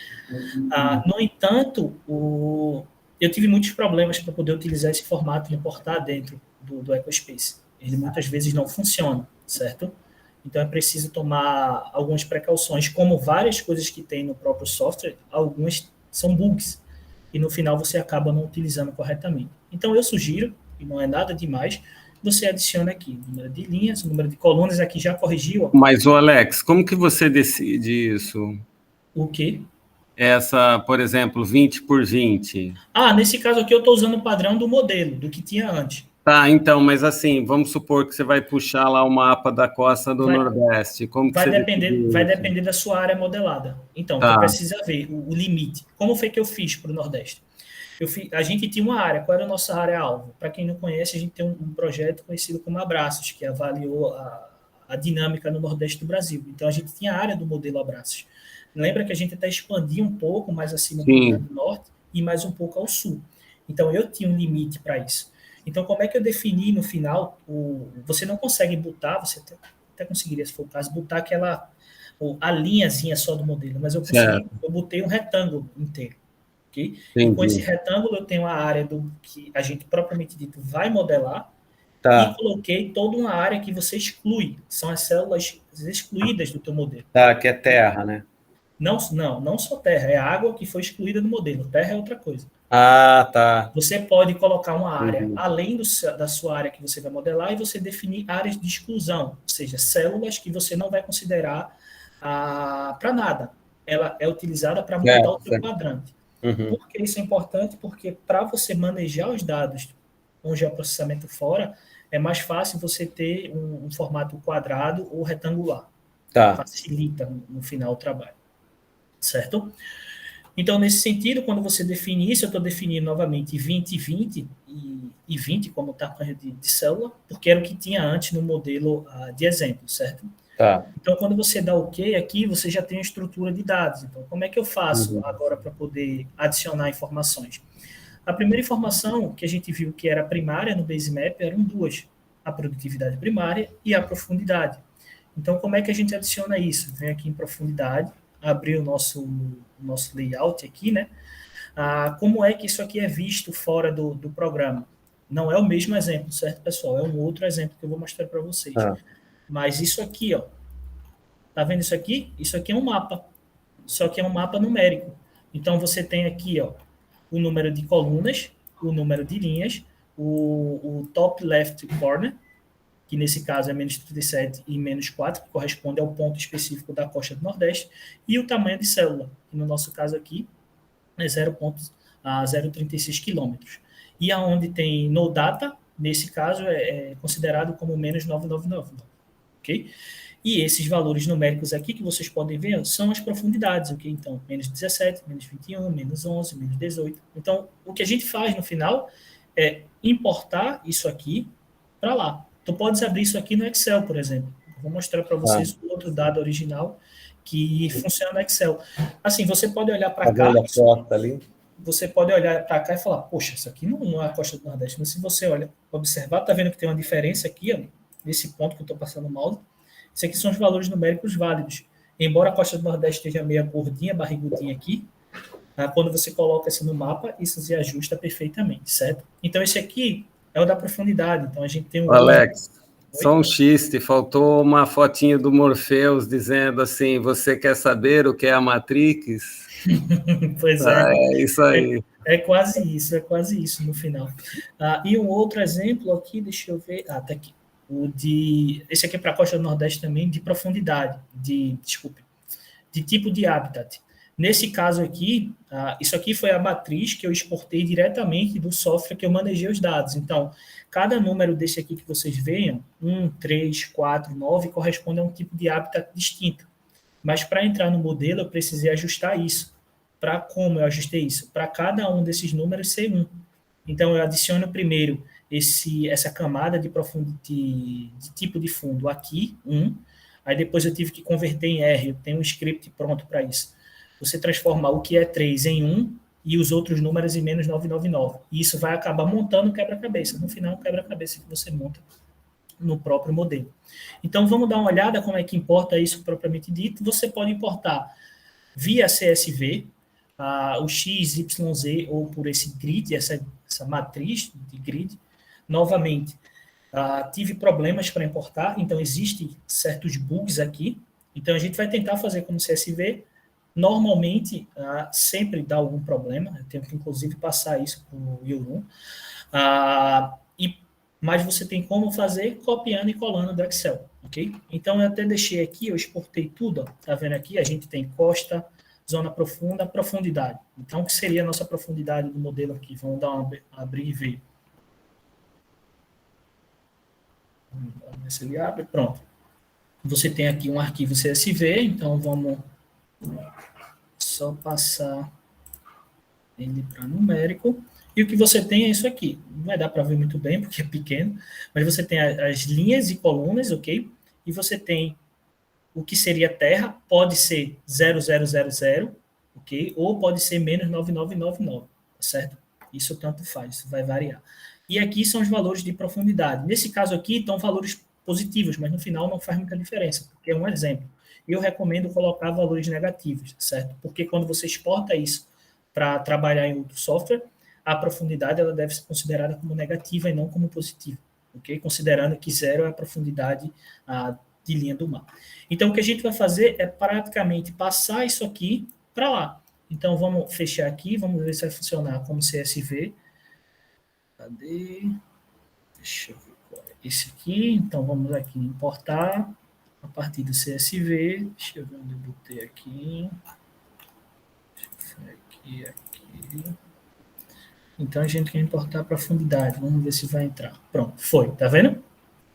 No entanto, eu tive muitos problemas para poder utilizar esse formato e importar dentro do EcoSpace. Ele muitas vezes não funciona, certo? Então é preciso tomar algumas precauções, como várias coisas que tem no próprio software, algumas são bugs, e no final você acaba não utilizando corretamente. Então eu sugiro, e não é nada demais, você adiciona aqui o número de linhas, o número de colunas, aqui já corrigiu. Ó. Mas, Alex, como que você decide isso? O quê? Essa, por exemplo, 20 por 20. Nesse caso aqui eu estou usando o padrão do modelo, do que tinha antes. Tá, então, mas assim, vamos supor que você vai puxar lá o mapa da costa do Nordeste. Como que vai você depender da sua área modelada. Então, tá. Você precisa ver o limite. Como foi que eu fiz para o Nordeste? A gente tinha uma área. Qual era a nossa área-alvo? Para quem não conhece, a gente tem um projeto conhecido como Abraços, que avaliou a dinâmica no Nordeste do Brasil. Então, a gente tinha a área do modelo Abraços. Lembra que a gente até expandia um pouco mais acima do Rio Grande do Norte e mais um pouco ao sul. Então, eu tinha um limite para isso. Então, como é que eu defini no final? Você não consegue botar, você até conseguiria, se for o caso, botar a linhazinha só do modelo, mas eu botei um retângulo inteiro. Okay? E com esse retângulo eu tenho a área do que a gente propriamente dito vai modelar, e coloquei toda uma área que você exclui, são as células excluídas do teu modelo. Tá, que é terra, né? Não só terra, é água que foi excluída do modelo, terra é outra coisa. Tá. Você pode colocar uma área além da sua área que você vai modelar e você definir áreas de exclusão, ou seja, células que você não vai considerar para nada. Ela é utilizada para montar o seu quadrante. Por que isso é importante? Porque para você manejar os dados com geoprocessamento fora, é mais fácil você ter um formato quadrado ou retangular. Facilita no final o trabalho. Certo? Então, nesse sentido, quando você define isso, eu estou definindo novamente 20 e 20 e 20 como tamanho de célula, porque era o que tinha antes no modelo de exemplo, certo? Então, quando você dá OK aqui, você já tem a estrutura de dados. Então, como é que eu faço agora para poder adicionar informações? A primeira informação que a gente viu que era primária no Basemap eram duas, a produtividade primária e a profundidade. Então, como é que a gente adiciona isso? Vem aqui em profundidade, abrir o nosso layout aqui, né? Como é que isso aqui é visto fora do programa? Não é o mesmo exemplo, certo, pessoal? É um outro exemplo que eu vou mostrar para vocês. Mas isso aqui, ó, tá vendo isso aqui? Isso aqui é um mapa, só que é um mapa numérico. Então, você tem aqui, ó, o número de colunas, o número de linhas, o top left corner, que nesse caso é menos 37 e menos 4, que corresponde ao ponto específico da costa do Nordeste, e o tamanho de célula, que no nosso caso aqui é 0,36 quilômetros. E aonde tem no data, nesse caso, é considerado como menos 999. Ok? E esses valores numéricos aqui que vocês podem ver são as profundidades, ok? Então, menos 17, menos 21, menos 11, menos 18. Então, o que a gente faz no final é importar isso aqui para lá. Tu podes abrir isso aqui no Excel, por exemplo. Eu vou mostrar para vocês o outro dado original que funciona no Excel. Assim, você pode olhar para cá. Você pode olhar para cá e falar, poxa, isso aqui não é a costa do Nordeste. Mas se você observar, tá vendo que tem uma diferença aqui, ó, nesse ponto que eu estou passando o mouse. Isso aqui são os valores numéricos válidos. Embora a costa do Nordeste esteja meio gordinha, barrigudinha aqui, quando você coloca isso no mapa, isso se ajusta perfeitamente, certo? Então, esse aqui é o da profundidade. Então, a gente tem um... Alex, só um xiste, faltou uma fotinha do Morpheus dizendo assim, você quer saber o que é a Matrix? Pois é. É isso aí. É quase isso no final. E um outro exemplo aqui, deixa eu ver, tá aqui. Esse aqui é para a costa do Nordeste também, de profundidade, de tipo de habitat. Nesse caso aqui, isso aqui foi a matriz que eu exportei diretamente do software que eu manejei os dados. Então, cada número desse aqui que vocês veem, 1, 3, 4, 9, corresponde a um tipo de habitat distinto. Mas para entrar no modelo, eu precisei ajustar isso. Como eu ajustei isso? Para cada um desses números ser 1. Então, eu adiciono primeiro essa camada de tipo de fundo aqui, 1. Aí depois eu tive que converter em R, eu tenho um script pronto para isso. Você transforma o que é 3 em 1 e os outros números em menos 999. E isso vai acabar montando o quebra-cabeça. No final, o quebra-cabeça que você monta no próprio modelo. Então, vamos dar uma olhada como é que importa isso propriamente dito. Você pode importar via CSV, o X, Y, Z, ou por esse grid, essa matriz de grid. Novamente, tive problemas para importar, então existem certos bugs aqui. Então, a gente vai tentar fazer como CSV. Normalmente, sempre dá algum problema. Eu tenho que, inclusive, passar isso para o Yorum. Mas você tem como fazer copiando e colando do Excel, ok? Então, eu até deixei aqui, eu exportei tudo, ó. Tá vendo aqui? A gente tem costa, zona profunda, profundidade. Então, o que seria a nossa profundidade do modelo aqui? Vamos dar abrir e ver. Vamos ver se ele abre. Pronto. Você tem aqui um arquivo CSV, então vamos só passar ele para numérico. E o que você tem é isso aqui. Não vai dar para ver muito bem, porque é pequeno, mas você tem as linhas e colunas, ok? E você tem o que seria terra, pode ser 0000, ok? Ou pode ser menos 9999, certo? Isso tanto faz, isso vai variar. E aqui são os valores de profundidade. Nesse caso aqui, estão valores positivos, mas no final não faz muita diferença, porque é um exemplo. Eu recomendo colocar valores negativos, certo? Porque quando você exporta isso para trabalhar em outro software, a profundidade ela deve ser considerada como negativa e não como positiva, ok? Considerando que 0 é a profundidade de linha do mar. Então, o que a gente vai fazer é praticamente passar isso aqui para lá. Então, vamos fechar aqui, vamos ver se vai funcionar como CSV. Cadê? Deixa eu ver qual é esse aqui. Então, vamos aqui importar a partir do CSV. Deixa eu ver onde eu botei aqui. Aqui. Então, a gente quer importar a profundidade. Vamos ver se vai entrar. Pronto, foi. Tá vendo?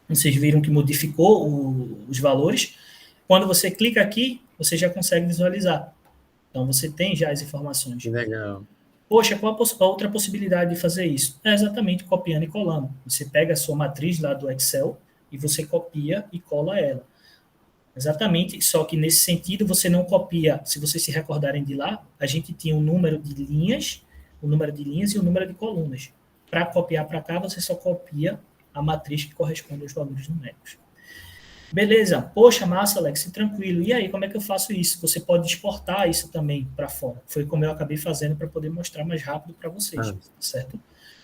Vocês viram que modificou os valores. Quando você clica aqui, você já consegue visualizar. Então, você tem já as informações. Legal. Poxa, qual a outra possibilidade de fazer isso? É exatamente copiando e colando. Você pega a sua matriz lá do Excel e você copia e cola ela. Exatamente, só que nesse sentido você não copia. Se vocês se recordarem de lá, a gente tinha o número de linhas e o número de colunas. Para copiar para cá, você só copia a matriz que corresponde aos valores numéricos. Beleza, poxa, massa, Alex, tranquilo. E aí, como é que eu faço isso? Você pode exportar isso também para fora. Foi como eu acabei fazendo para poder mostrar mais rápido para vocês, certo?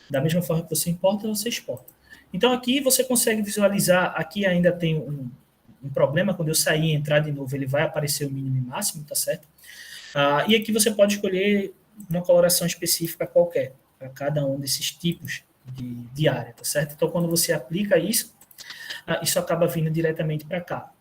Da mesma forma que você importa, você exporta. Então, aqui você consegue visualizar, aqui ainda tem um problema, quando eu sair e entrar de novo, ele vai aparecer o mínimo e máximo, tá certo? E aqui você pode escolher uma coloração específica qualquer, para cada um desses tipos de área, tá certo? Então, quando você aplica isso, isso acaba vindo diretamente para cá.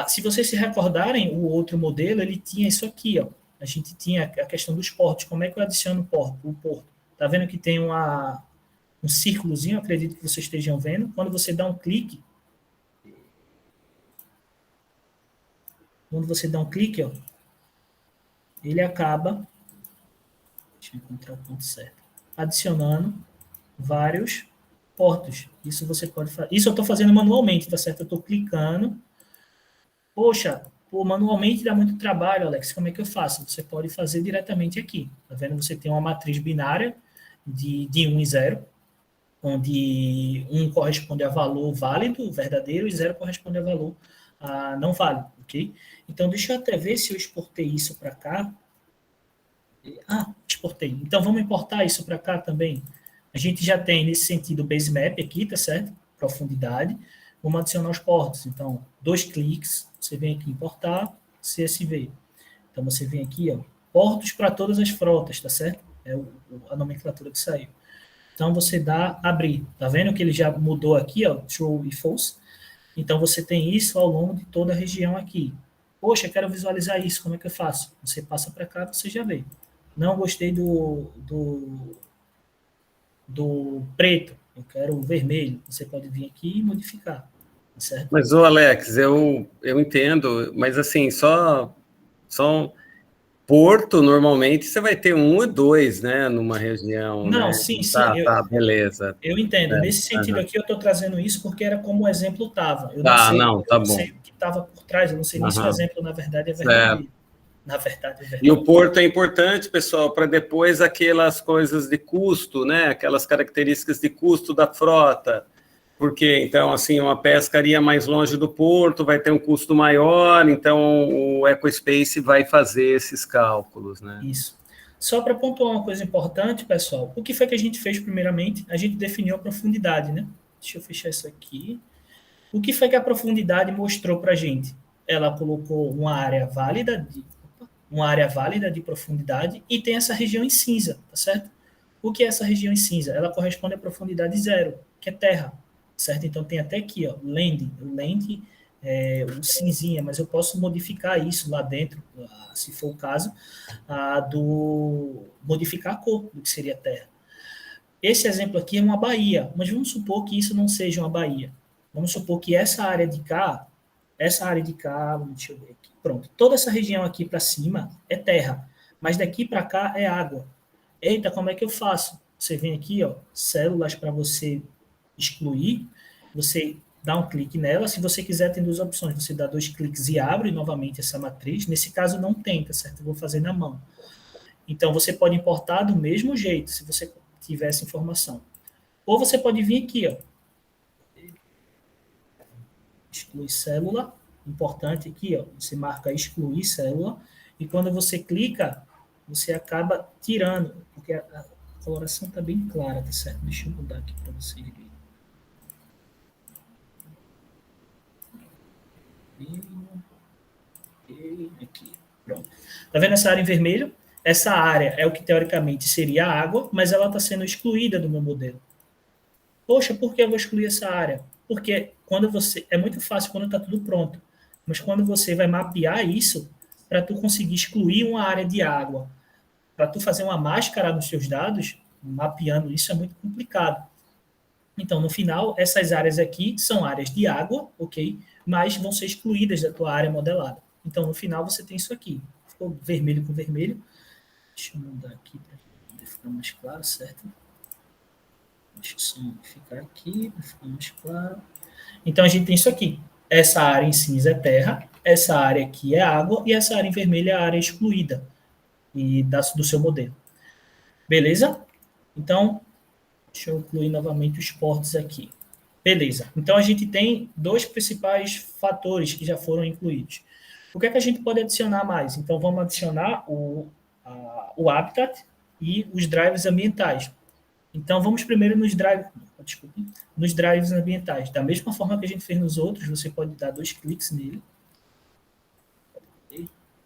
Se vocês se recordarem, o outro modelo, ele tinha isso aqui, ó. A gente tinha a questão dos portos. Como é que eu adiciono o porto? Tá vendo que tem um círculozinho, acredito que vocês estejam vendo. Quando você dá um clique, ó, ele acaba, deixa eu encontrar o ponto certo, adicionando vários portos. Isso você pode fazer. Isso eu estou fazendo manualmente, tá certo? Eu estou clicando. Poxa, manualmente dá muito trabalho, Alex. Como é que eu faço? Você pode fazer diretamente aqui. Tá vendo? Você tem uma matriz binária de 1 e 0, onde 1 corresponde a valor válido, verdadeiro, e 0 corresponde a valor não válido, ok? Então, deixa eu até ver se eu exportei isso para cá. Exportei. Então, vamos importar isso para cá também. A gente já tem, nesse sentido, o base map aqui, tá certo? Profundidade. Vamos adicionar os portos. Então, 2 cliques, você vem aqui importar, CSV. Então, você vem aqui, ó, portos para todas as frotas, tá certo? É a nomenclatura que saiu. Então, você dá abrir. Tá vendo que ele já mudou aqui, ó, true e false? Então, você tem isso ao longo de toda a região aqui. Poxa, quero visualizar isso, como é que eu faço? Você passa para cá, você já vê. Não gostei do preto, eu quero o vermelho. Você pode vir aqui e modificar, certo? Mas, ô Alex, eu entendo, mas assim, só Porto, normalmente, você vai ter 1 ou 2, né, numa região, Não, né? sim, Tá, beleza. eu entendo. Nesse sentido aqui, eu estou trazendo isso porque era como o exemplo estava. Eu Tá, não tá bom. sei o que estava por trás, eu não sei nem se o exemplo, na verdade, é verdadeiro. Na verdade, é verdade. E o porto é importante, pessoal, para depois aquelas coisas de custo, né? Aquelas características de custo da frota. Porque, então, assim, uma pescaria mais longe do porto vai ter um custo maior, então o EcoSpace vai fazer esses cálculos, né? Isso. Só para pontuar uma coisa importante, pessoal, o que foi que a gente fez primeiramente? A gente definiu a profundidade, né? Deixa eu fechar isso aqui. O que foi que a profundidade mostrou para a gente? Ela colocou uma área válida de profundidade e tem essa região em cinza, tá certo? O que é essa região em cinza? Ela corresponde à profundidade 0, que é terra, certo? Então tem até aqui, ó, land. O land é o cinzinha, mas eu posso modificar isso lá dentro, se for o caso, modificar a cor do que seria terra. Esse exemplo aqui é uma baía, mas vamos supor que isso não seja uma baía. Vamos supor que essa área de cá, deixa eu ver aqui, pronto, toda essa região aqui para cima é terra, mas daqui para cá é água. Eita, como é que eu faço? Você vem aqui, ó, células para você excluir, você dá um clique nela, se você quiser tem 2 opções, você dá 2 cliques e abre novamente essa matriz, nesse caso não tem, tá certo? Eu vou fazer na mão. Então, você pode importar do mesmo jeito, se você tiver essa informação. Ou você pode vir aqui, ó, excluir célula, importante aqui, ó, você marca excluir célula, e quando você clica, você acaba tirando, porque a coloração está bem clara, tá certo? Deixa eu mudar aqui para vocês verem. Aqui, pronto. Tá vendo essa área em vermelho? Essa área é o que teoricamente seria a água, mas ela está sendo excluída do meu modelo. Poxa, por que eu vou excluir essa área? Porque é muito fácil quando está tudo pronto, mas quando você vai mapear isso, para tu conseguir excluir uma área de água, para tu fazer uma máscara nos seus dados, mapeando isso é muito complicado. Então, no final, essas áreas aqui são áreas de água, ok? Mas vão ser excluídas da tua área modelada. Então, no final, você tem isso aqui. Ficou vermelho com vermelho. Deixa eu mudar aqui para poder ficar mais claro, certo? Deixa eu só ficar aqui para ficar mais claro. Então, a gente tem isso aqui. Essa área em cinza é terra, essa área aqui é água e essa área em vermelho é a área excluída do seu modelo. Beleza? Então, deixa eu incluir novamente os portos aqui. Beleza. Então, a gente tem 2 principais fatores que já foram incluídos. O que é que a gente pode adicionar mais? Então, vamos adicionar o habitat e os drivers ambientais. Então, vamos primeiro nos drivers ambientais. Da mesma forma que a gente fez nos outros, você pode dar 2 cliques nele.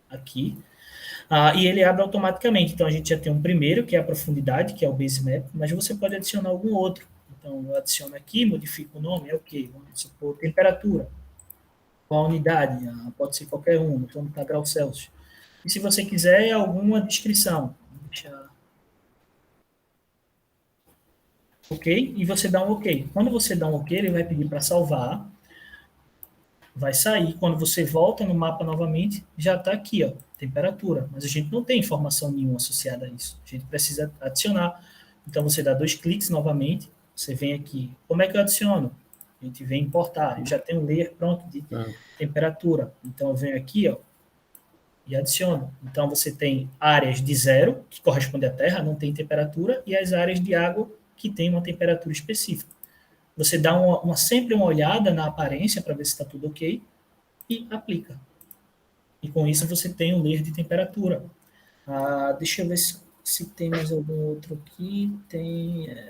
Aqui. E ele abre automaticamente. Então, a gente já tem um primeiro, que é a profundidade, que é o base map, mas você pode adicionar algum outro. Então, eu adiciono aqui, modifico o nome, é o quê? Vamos supor temperatura. Qual a unidade? Pode ser qualquer um, então está graus Celsius. E se você quiser alguma descrição, ok? E você dá um ok. Quando você dá um ok, ele vai pedir para salvar. Vai sair. Quando você volta no mapa novamente, já está aqui, ó, temperatura. Mas a gente não tem informação nenhuma associada a isso. A gente precisa adicionar. Então, você dá 2 cliques novamente. Você vem aqui. Como é que eu adiciono? A gente vem importar. Eu já tenho um layer pronto de temperatura. Então, eu venho aqui, ó, e adiciono. Então, você tem áreas de 0, que corresponde à terra, não tem temperatura, e as áreas de água, que tem uma temperatura específica. Você dá sempre uma olhada na aparência para ver se está tudo ok e aplica. E com isso você tem um layer de temperatura. Deixa eu ver se tem mais algum outro aqui.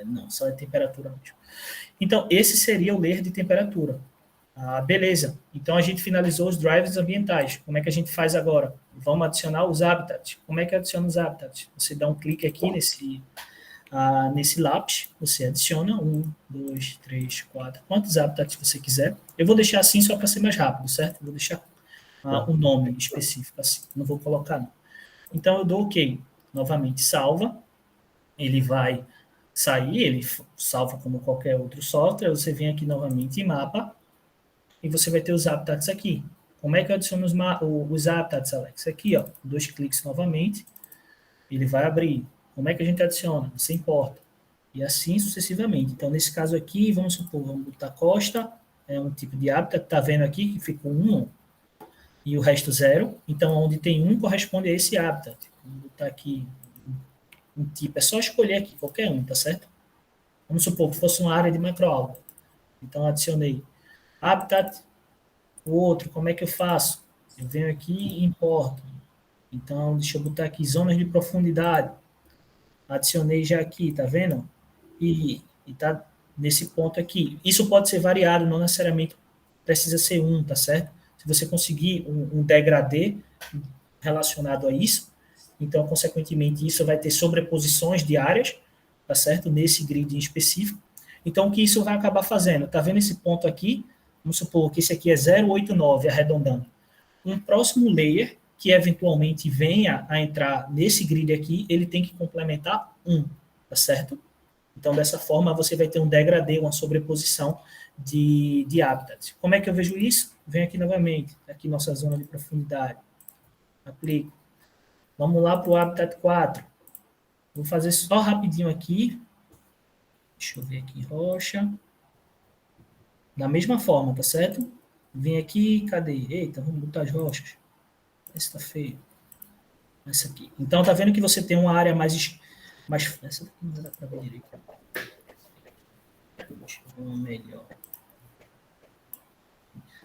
Não, só é temperatura mesmo. Então, esse seria o layer de temperatura. Beleza. Então, a gente finalizou os drivers ambientais. Como é que a gente faz agora? Vamos adicionar os habitats. Como é que adiciona os habitats? Você dá um clique aqui nesse lápis, você adiciona 1, 2, 3, 4, quantos habitats você quiser. Eu vou deixar assim só para ser mais rápido, certo? Vou deixar um nome específico assim. Não vou colocar, não. Então, eu dou OK. Novamente, salva. Ele vai sair, ele salva como qualquer outro software. Você vem aqui novamente em mapa e você vai ter os habitats aqui. Como é que eu adiciono os habitats, Alex? Aqui, ó, 2 cliques novamente, ele vai abrir. Como é que a gente adiciona? Você importa. E assim sucessivamente. Então, nesse caso aqui, vamos supor, vamos botar Costa, é um tipo de habitat, tá vendo aqui que ficou 1 e o resto 0. Então, onde tem 1 corresponde a esse habitat. Vamos botar aqui um tipo, é só escolher aqui, qualquer um, tá certo? Vamos supor que fosse uma área de macroalga. Então, adicionei habitat, o outro, como é que eu faço? Eu venho aqui e importo. Então, deixa eu botar aqui zonas de profundidade. Adicionei já aqui, tá vendo? E tá nesse ponto aqui. Isso pode ser variado, não necessariamente precisa ser 1, tá certo? Se você conseguir um degradê relacionado a isso, então, consequentemente, isso vai ter sobreposições de áreas, tá certo? Nesse grid em específico. Então, o que isso vai acabar fazendo? Tá vendo esse ponto aqui? Vamos supor que esse aqui é 089, arredondando. Um próximo layer, que eventualmente venha a entrar nesse grid aqui, ele tem que complementar 1, tá certo? Então, dessa forma, você vai ter um degradê, uma sobreposição de habitats. Como é que eu vejo isso? Venho aqui novamente, aqui nossa zona de profundidade. Aplico. Vamos lá para o habitat 4. Vou fazer só rapidinho aqui. Deixa eu ver aqui, rocha. Da mesma forma, tá certo? Vem aqui, cadê? Eita, vamos botar as rochas. Esse tá feio. Essa aqui. Então, tá vendo que você tem uma área mais essa daqui não dá para ver direito. Deixa eu ver uma melhor.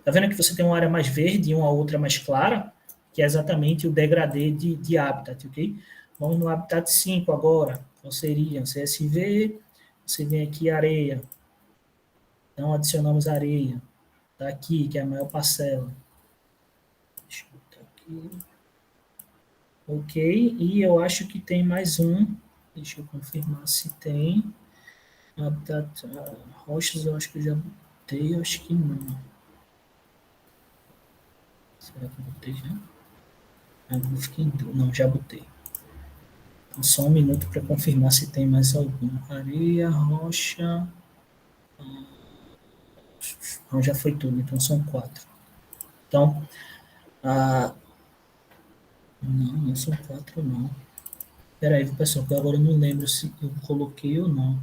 Tá vendo que você tem uma área mais verde e uma outra mais clara, que é exatamente o degradê de habitat, ok? Vamos no habitat 5 agora. Qual seria? CSV, você vem aqui areia. Então, adicionamos areia. Tá aqui, que é a maior parcela. Deixa eu botar aqui. Ok, e eu acho que tem mais um. Deixa eu confirmar se tem. Habitat, rochas eu acho que eu já botei, eu acho que não. Será que eu botei já? Não, já botei. Então, só um minuto para confirmar se tem mais algum. Areia, rocha. Não, já foi tudo, então são 4. Então, não são 4 não. Espera aí, pessoal, que agora eu não lembro se eu coloquei ou não.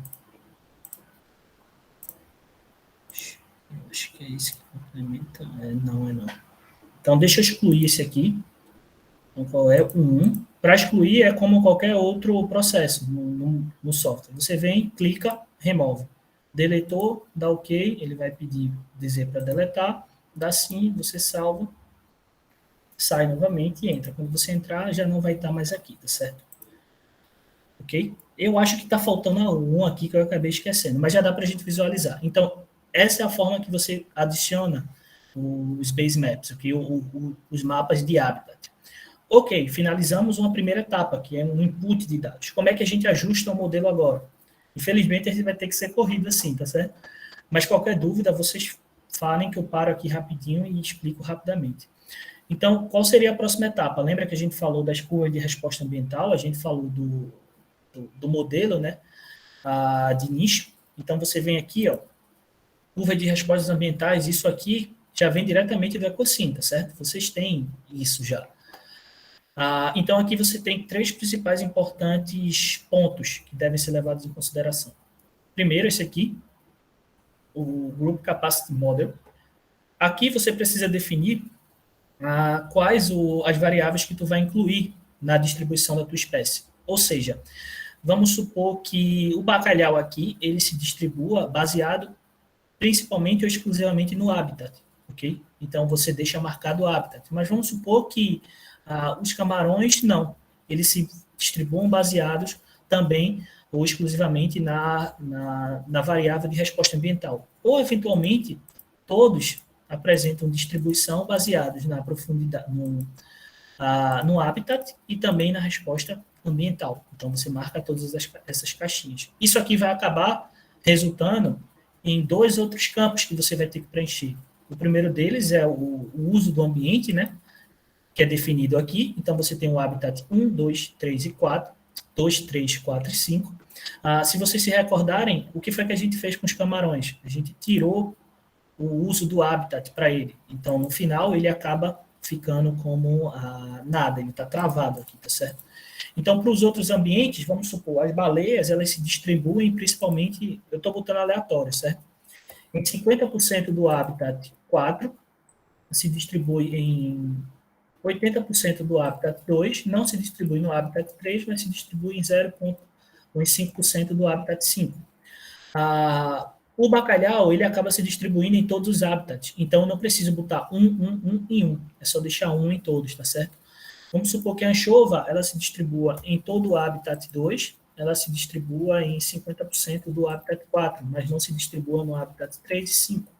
Eu acho que é esse que complementa. Não. Então, deixa eu excluir esse aqui. Então, qual é o 1? Para excluir é como qualquer outro processo no software. Você vem, clica, remove. Deletou, dá OK, ele vai dizer para deletar, dá sim, você salva, sai novamente e entra. Quando você entrar, já não vai estar mais aqui, tá certo? Ok? Eu acho que está faltando um aqui que eu acabei esquecendo, mas já dá para a gente visualizar. Então, essa é a forma que você adiciona os base maps, okay? Os mapas de habitat. Ok, finalizamos uma primeira etapa, que é um input de dados. Como é que a gente ajusta o modelo agora? Infelizmente, a gente vai ter que ser corrido assim, tá certo? Mas qualquer dúvida, vocês falem que eu paro aqui rapidinho e explico rapidamente. Então, qual seria a próxima etapa? Lembra que a gente falou das curvas de resposta ambiental, a gente falou do modelo, né, de nicho. Então, você vem aqui, ó, curva de respostas ambientais, isso aqui já vem diretamente do Ecosym, tá certo? Vocês têm isso já. Então, aqui você tem 3 principais importantes pontos que devem ser levados em consideração. Primeiro, esse aqui, o Group Capacity Model. Aqui você precisa definir quais as variáveis que tu vai incluir na distribuição da tua espécie. Ou seja, vamos supor que o bacalhau aqui, ele se distribua baseado principalmente ou exclusivamente no habitat, ok? Então, você deixa marcado o habitat. Mas vamos supor que os camarões, não. eles se distribuam baseados também ou exclusivamente na variável de resposta ambiental. Ou, eventualmente, todos apresentam distribuição baseados na profundidade, no habitat e também na resposta ambiental. Então, você marca todas essas caixinhas. Isso aqui vai acabar resultando em 2 outros campos que você vai ter que preencher. O primeiro deles é o uso do ambiente, né, que é definido aqui. Então, você tem o habitat 1, 2, 3 e 4. 2, 3, 4 e 5. Se vocês se recordarem, o que foi que a gente fez com os camarões? A gente tirou o uso do habitat para ele. Então, no final, ele acaba ficando como nada, ele está travado aqui, tá certo? Então, para os outros ambientes, vamos supor, as baleias, elas se distribuem principalmente, eu estou botando aleatório, certo? Em 50% do habitat 4, se distribui em 80% do habitat 2, não se distribui no habitat 3, mas se distribui em 0,5% do habitat 5. O bacalhau, ele acaba se distribuindo em todos os habitats, então eu não preciso botar 1 e 1, é só deixar 1 em todos, tá certo? Vamos supor que a anchova, ela se distribua em todo o habitat 2, ela se distribua em 50% do habitat 4, mas não se distribua no habitat 3 e 5.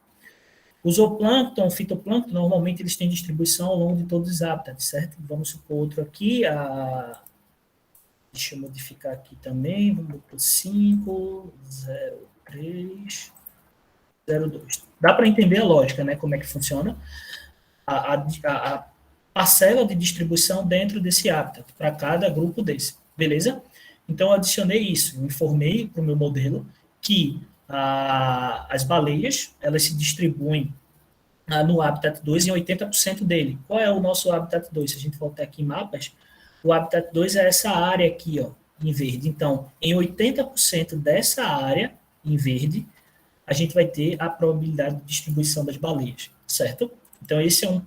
O zooplâncton, o fitoplâncton, normalmente eles têm distribuição ao longo de todos os habitats, certo? Vamos supor outro aqui, deixa eu modificar aqui também, vamos botar 5, 0, 3, 0, 2. Dá para entender a lógica, né? Como é que funciona a parcela de distribuição dentro desse habitat, para cada grupo desse, beleza? Então, eu adicionei isso, eu informei para o meu modelo que as baleias, elas se distribuem no habitat 2 em 80% dele. Qual é o nosso habitat 2? Se a gente voltar aqui em mapas, o habitat 2 é essa área aqui, ó, em verde. Então, em 80% dessa área em verde, a gente vai ter a probabilidade de distribuição das baleias, certo? Então, esse é um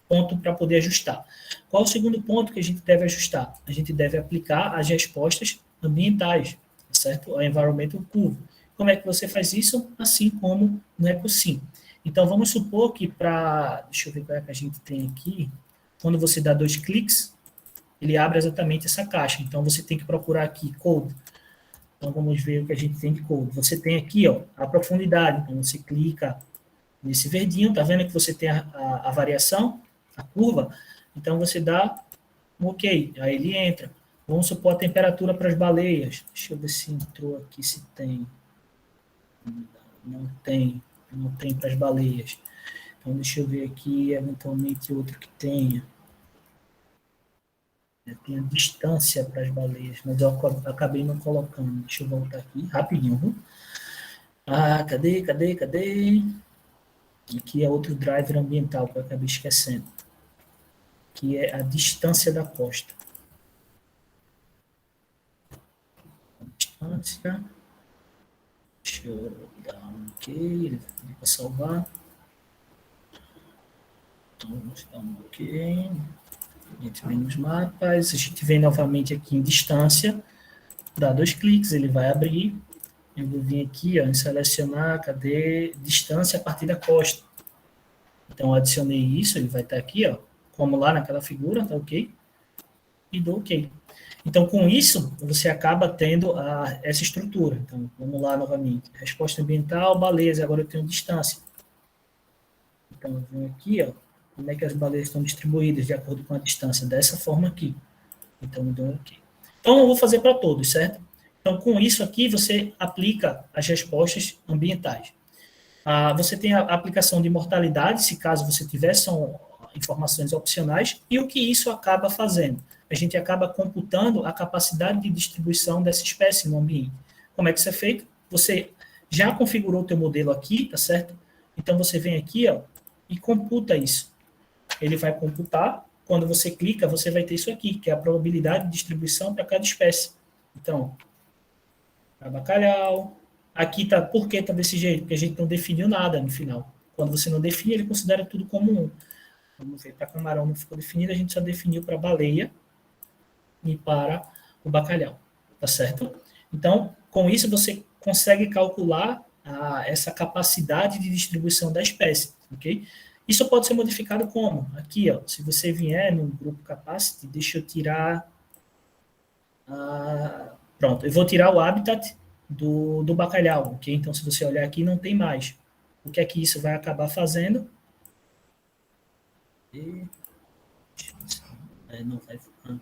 ponto para poder ajustar. Qual o segundo ponto que a gente deve ajustar? A gente deve aplicar as respostas ambientais, certo? A Environmental Curve. Como é que você faz isso? Assim como no EcoSim. Então, vamos supor que deixa eu ver qual é que a gente tem aqui. Quando você dá 2 cliques, ele abre exatamente essa caixa. Então, você tem que procurar aqui code. Então, vamos ver o que a gente tem de code. Você tem aqui, ó, a profundidade. Então, você clica nesse verdinho. Tá vendo que você tem a variação, a curva? Então, você dá um OK. Aí ele entra. Vamos supor a temperatura para as baleias. Deixa eu ver se entrou aqui, se tem. Não tem para as baleias. Então, deixa eu ver aqui, eventualmente, outro que tenha. Tem a distância para as baleias, mas eu acabei não colocando. Deixa eu voltar aqui, rapidinho. Viu? Cadê? Aqui é outro driver ambiental que eu acabei esquecendo, que é a distância da costa. Distância. Deixa eu dar um OK, ele vai pedir para salvar. Então, vamos dar um OK. A gente vem nos mapas, a gente vem novamente aqui em distância, dá 2 cliques, ele vai abrir. Eu vou vir aqui, ó, em selecionar, cadê? Distância a partir da costa. Então, eu adicionei isso, ele vai estar aqui, ó, como lá naquela figura, tá OK? E dou OK. Então, com isso, você acaba tendo essa estrutura. Então, vamos lá novamente. Resposta ambiental, baleias, agora eu tenho distância. Então, eu venho aqui, ó, como é que as baleias estão distribuídas de acordo com a distância, dessa forma aqui. Então, eu dou um OK. Então, eu vou fazer para todos, certo? Então, com isso aqui, você aplica as respostas ambientais. Você tem a aplicação de mortalidade, se caso você tiver, são informações opcionais, e o que isso acaba fazendo? A gente acaba computando a capacidade de distribuição dessa espécie no ambiente. Como é que isso é feito? Você já configurou o teu modelo aqui, tá certo? Então, você vem aqui, ó, e computa isso. Ele vai computar, quando você clica, você vai ter isso aqui, que é a probabilidade de distribuição para cada espécie. Então, para bacalhau, aqui tá, por que tá desse jeito? Porque a gente não definiu nada no final. Quando você não define, ele considera tudo como 1. Vamos ver, para camarão não ficou definido, a gente só definiu para baleia e para o bacalhau, tá certo? Então, com isso, você consegue calcular essa capacidade de distribuição da espécie, ok? Isso pode ser modificado como? Aqui, ó, se você vier no grupo capacity, deixa eu tirar Pronto, eu vou tirar o habitat do bacalhau, ok? Então, se você olhar aqui, não tem mais. O que é que isso vai acabar fazendo? Não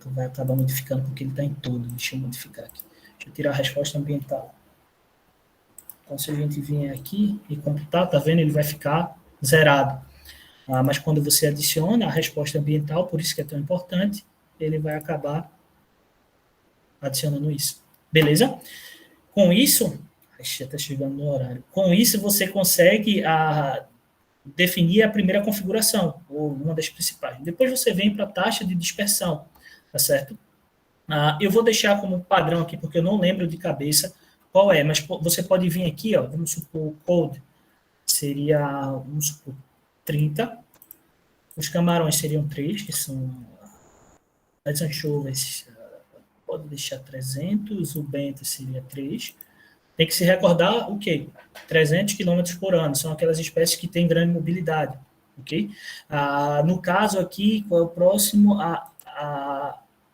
vai acabar modificando porque ele está em todo. Deixa eu modificar aqui. Deixa eu tirar a resposta ambiental. Então, se a gente vier aqui e computar, tá vendo? Ele vai ficar zerado. Mas quando você adiciona a resposta ambiental, por isso que é tão importante, ele vai acabar adicionando isso. Beleza? Com isso, já está chegando no horário. Com isso, você consegue definir a primeira configuração, ou uma das principais. Depois você vem para a taxa de dispersão, tá certo? Eu vou deixar como padrão aqui, porque eu não lembro de cabeça qual é, mas você pode vir aqui, ó, vamos supor, o code seria, vamos supor, 30. Os camarões seriam 3, que são as anchovas, pode deixar 300, o bento seria 3. Tem que se recordar o quê? 300 km por ano, são aquelas espécies que têm grande mobilidade, ok? No caso aqui, qual é o próximo?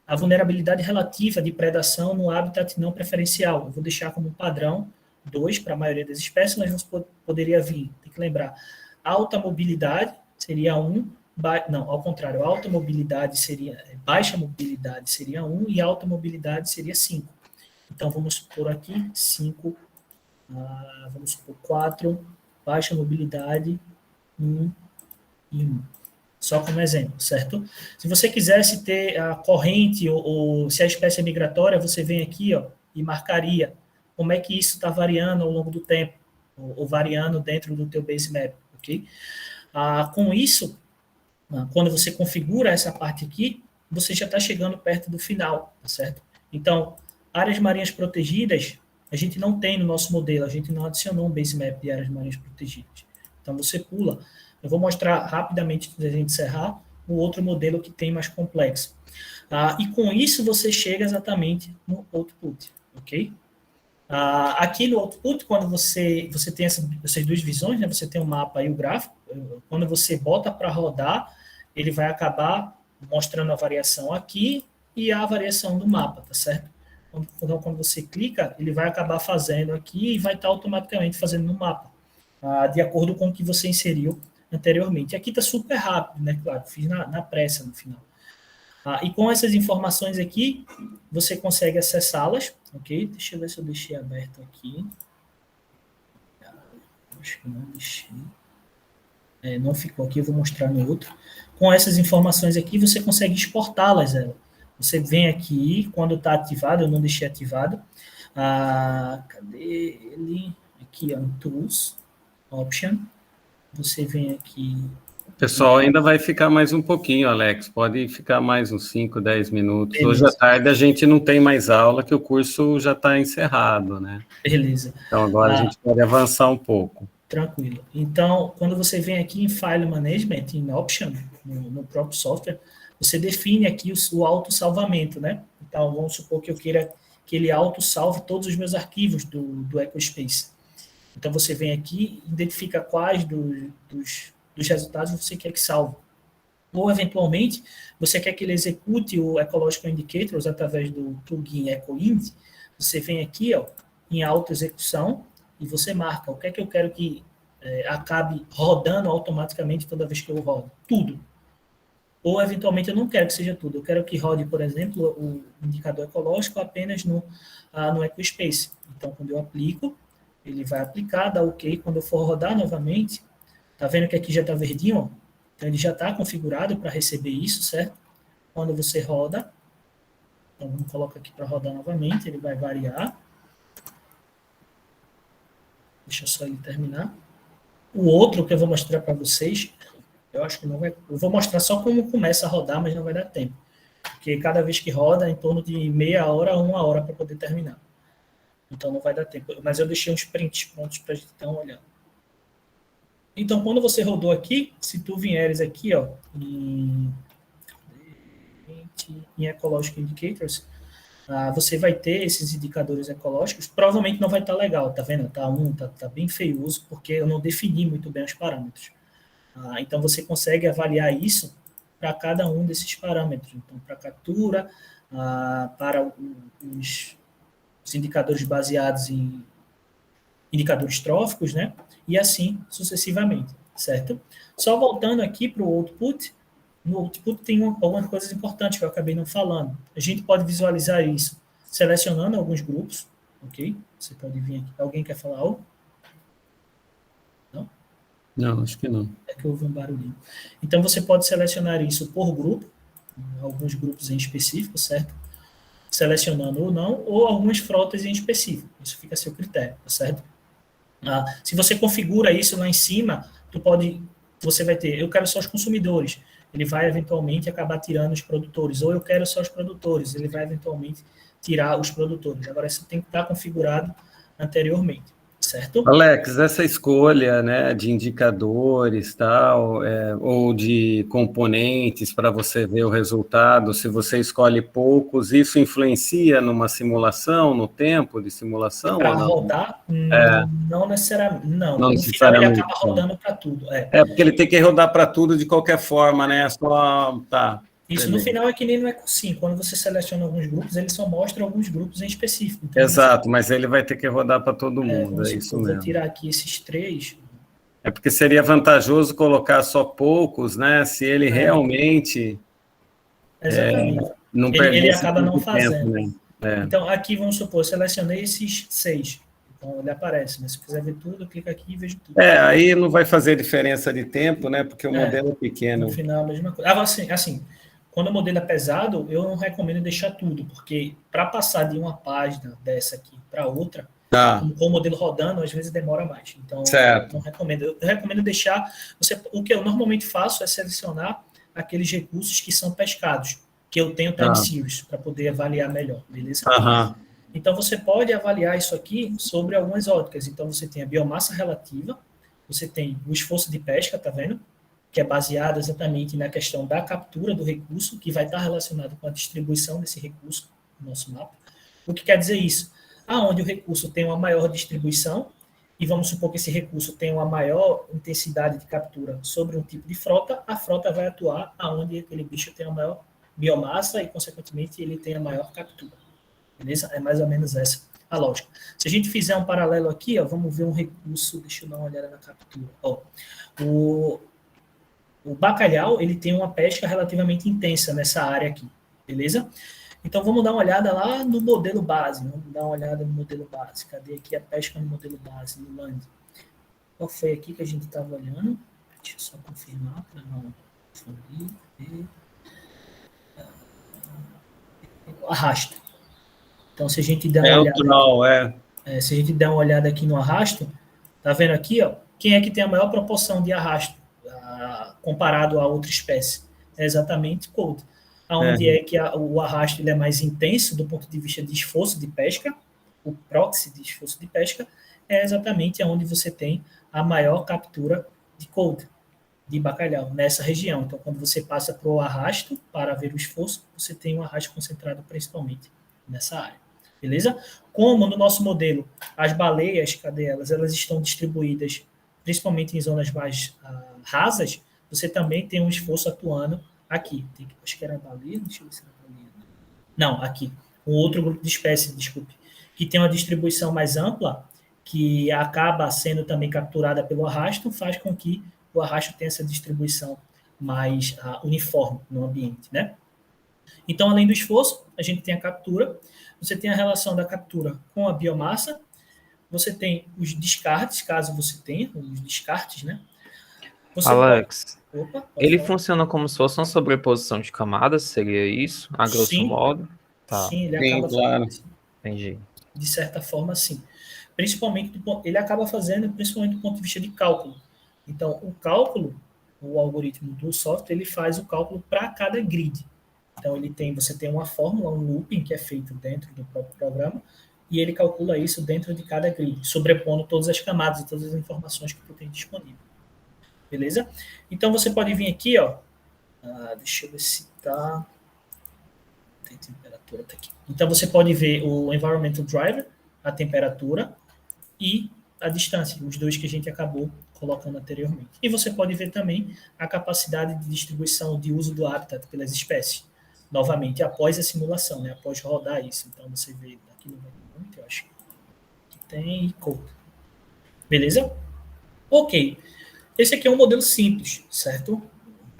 A vulnerabilidade relativa de predação no habitat não preferencial. Eu vou deixar como padrão 2 para a maioria das espécies, mas não poderia vir, tem que lembrar. Alta mobilidade seria 1, não, ao contrário, alta mobilidade seria, baixa mobilidade seria 1 e alta mobilidade seria 5. Então, vamos supor aqui 5, vamos supor 4, baixa mobilidade, 1 e 1. Só como exemplo, certo? Se você quisesse ter a corrente ou se a espécie é migratória, você vem aqui, ó, e marcaria como é que isso está variando ao longo do tempo, ou variando dentro do teu base map, ok? Com isso, quando você configura essa parte aqui, você já está chegando perto do final, tá certo? Então, áreas marinhas protegidas, a gente não tem no nosso modelo, a gente não adicionou um base map de áreas marinhas protegidas. Então, você pula. Eu vou mostrar rapidamente, antes da gente encerrar, o outro modelo que tem mais complexo. E com isso, você chega exatamente no output, ok? Aqui no output, quando você tem essas duas visões, né, você tem o mapa e o gráfico, quando você bota para rodar, ele vai acabar mostrando a variação aqui e a variação do mapa, tá certo? Então, quando você clica, ele vai acabar fazendo aqui e vai estar automaticamente fazendo no mapa, de acordo com o que você inseriu anteriormente. E aqui está super rápido, né? Claro, fiz na pressa no final. E com essas informações aqui, você consegue acessá-las, ok? Deixa eu ver se eu deixei aberto aqui. Acho que não deixei. Não ficou aqui, eu vou mostrar no outro. Com essas informações aqui, você consegue exportá-las. Você vem aqui, quando está ativado, eu não deixei ativado. Cadê ele? Aqui, ó, em Tools, Option. Você vem aqui... O pessoal ainda vai ficar mais um pouquinho, Alex. Pode ficar mais uns 5, 10 minutos. Beleza. Hoje à tarde a gente não tem mais aula, que o curso já está encerrado, né? Beleza. Então agora a gente pode avançar um pouco. Tranquilo. Então, quando você vem aqui em File Management, em Option, no próprio software, você define aqui o auto-salvamento, né? Então, vamos supor que eu queira que ele auto-salve todos os meus arquivos do EcoSpace. Então, você vem aqui, identifica quais dos resultados você quer que salve. Ou, eventualmente, você quer que ele execute o Ecological Indicators através do plugin EcoInd. Você vem aqui, ó, em auto-execução, e você marca o que é que eu quero que acabe rodando automaticamente toda vez que eu rodo. Tudo. Ou, eventualmente, eu não quero que seja tudo. Eu quero que rode, por exemplo, o indicador ecológico apenas no EcoSpace. Então, quando eu aplico, ele vai aplicar, dá OK. Quando eu for rodar novamente, tá vendo que aqui já está verdinho? Ó? Então, ele já está configurado para receber isso, certo? Quando você roda, então, vamos colocar aqui para rodar novamente, ele vai variar. Deixa só ele terminar. O outro que eu vou mostrar para vocês, eu acho que não vai... Eu vou mostrar só como começa a rodar, mas não vai dar tempo. Porque cada vez que roda, é em torno de meia hora a 1 hora para poder terminar. Então, não vai dar tempo. Mas eu deixei uns prints prontos para a gente dar uma olhada. Então, quando você rodou aqui, se tu vieres aqui, ó, em Ecological Indicators, você vai ter esses indicadores ecológicos, provavelmente não vai estar legal, tá vendo? Tá bem feioso, porque eu não defini muito bem os parâmetros. Então, você consegue avaliar isso para cada um desses parâmetros. Então, para captura, para os indicadores baseados em indicadores tróficos, né? E assim sucessivamente, certo? Só voltando aqui para o output, no output tem algumas coisas importantes que eu acabei não falando. A gente pode visualizar isso selecionando alguns grupos, ok? Você pode vir aqui. Alguém quer falar algo? Não? Não, acho que não. É que houve um barulhinho. Então, você pode selecionar isso por grupo, alguns grupos em específico, certo? Selecionando ou não, ou algumas frotas em específico. Isso fica a seu critério, tá certo? Se você configura isso lá em cima, você vai ter, eu quero só os consumidores, ele vai eventualmente acabar tirando os produtores, ou eu quero só os produtores, ele vai eventualmente tirar os produtores. Agora, isso tem que estar configurado anteriormente, certo? Alex, essa escolha, né, de indicadores, tal, ou de componentes para você ver o resultado, se você escolhe poucos, isso influencia numa simulação, no tempo de simulação Para ou não? rodar, não necessariamente, não. Não No final, ele necessariamente. acaba rodando para tudo. Porque ele tem que rodar para tudo de qualquer forma, né? Só tá. Isso Beleza. no final é que nem no EcoSim. Quando você seleciona alguns grupos, ele só mostra alguns grupos em específico. Então, Exato, mas ele vai ter que rodar para todo mundo, vamos é isso supor, vou mesmo. tirar aqui esses 3. É porque seria vantajoso colocar só poucos, né? Se ele realmente Exatamente. não Ele perdesse acaba não tanto tempo, fazendo. né? Então, aqui, vamos supor, eu selecionei esses 6. Então, ele aparece. Mas se quiser ver tudo, eu clico aqui e vejo tudo. Aí não vai fazer diferença de tempo, né? Porque o modelo é pequeno. No final, a mesma coisa. Assim, quando o modelo é pesado, eu não recomendo deixar tudo, porque para passar de uma página dessa aqui para outra, com o modelo rodando, às vezes demora mais. Então, certo. não recomendo. Eu recomendo deixar. O que eu normalmente faço é selecionar aqueles recursos que são pescados, que eu tenho time series, para poder avaliar melhor, beleza? Então, você pode avaliar isso aqui sobre algumas óticas. Então, você tem a biomassa relativa, você tem o esforço de pesca, tá vendo? Que é baseado exatamente na questão da captura do recurso, que vai estar relacionado com a distribuição desse recurso no nosso mapa. O que quer dizer isso? Aonde o recurso tem uma maior distribuição, e vamos supor que esse recurso tem uma maior intensidade de captura sobre um tipo de frota, a frota vai atuar aonde aquele bicho tem a maior biomassa e, consequentemente, ele tem a maior captura. Beleza? É mais ou menos essa a lógica. Se a gente fizer um paralelo aqui, vamos ver um recurso, deixa eu dar uma olhada na captura. O bacalhau, ele tem uma pesca relativamente intensa nessa área aqui, beleza? Então, vamos dar uma olhada lá no modelo base. Vamos dar uma olhada no modelo base. Cadê aqui a pesca no modelo base, no land? Qual foi aqui que a gente estava olhando? Deixa eu só confirmar para não confundir. Arrasto. Então, se a gente der uma olhada... se a gente der uma olhada aqui no arrasto, tá vendo aqui, quem é que tem a maior proporção de arrasto comparado a outra espécie? É exatamente cold. Onde é que o arrasto ele é mais intenso do ponto de vista de esforço de pesca, o proxy de esforço de pesca, é exatamente onde você tem a maior captura de cold, de bacalhau, nessa região. Então, quando você passa para o arrasto, para ver o esforço, você tem um arrasto concentrado principalmente nessa área. Beleza? Como no nosso modelo, as baleias, cadê elas? Elas estão distribuídas principalmente em zonas mais rasas, você também tem um esforço atuando aqui. Acho que era a baleia, deixa eu ver se era a baleia. Não, aqui. Um outro grupo de espécies, desculpe, que tem uma distribuição mais ampla, que acaba sendo também capturada pelo arrasto, faz com que o arrasto tenha essa distribuição mais uniforme no ambiente, né? Então, além do esforço, a gente tem a captura, você tem a relação da captura com a biomassa, você tem os descartes, caso você tenha os descartes, né? Alex, ele funciona como se fosse uma sobreposição de camadas, seria isso? A grosso modo? Tá. Sim, ele acaba fazendo isso. Entendi. De certa forma, sim. Principalmente, ele acaba fazendo, principalmente do ponto de vista de cálculo. Então, o cálculo, o algoritmo do software, ele faz o cálculo para cada grid. Então, você tem uma fórmula, um looping que é feito dentro do próprio programa, e ele calcula isso dentro de cada grid, sobrepondo todas as camadas e todas as informações que tu tem disponível. Beleza? Então, você pode vir aqui, deixa eu ver se tá... Tem temperatura, tá aqui. Então, você pode ver o Environmental Driver, a temperatura e a distância, os dois que a gente acabou colocando anteriormente. E você pode ver também a capacidade de distribuição de uso do habitat pelas espécies. novamente, após a simulação, né? Após rodar isso. Então, você vê aqui no momento, eu acho que tem code. Beleza? Ok. Esse aqui é um modelo simples, certo?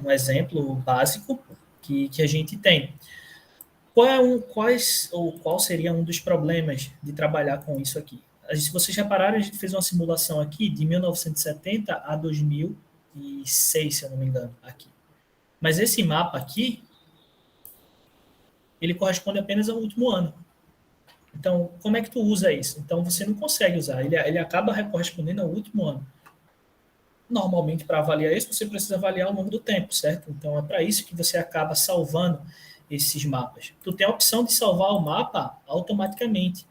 Um exemplo básico que a gente tem. Qual seria um dos problemas de trabalhar com isso aqui? Se vocês repararam, a gente fez uma simulação aqui de 1970 a 2006, se eu não me engano, aqui. Mas esse mapa aqui, ele corresponde apenas ao último ano. Então, como é que tu usa isso? Então, você não consegue usar. Ele acaba correspondendo ao último ano. Normalmente, para avaliar isso, você precisa avaliar ao longo do tempo, certo? Então, é para isso que você acaba salvando esses mapas. Tu tem a opção de salvar o mapa automaticamente.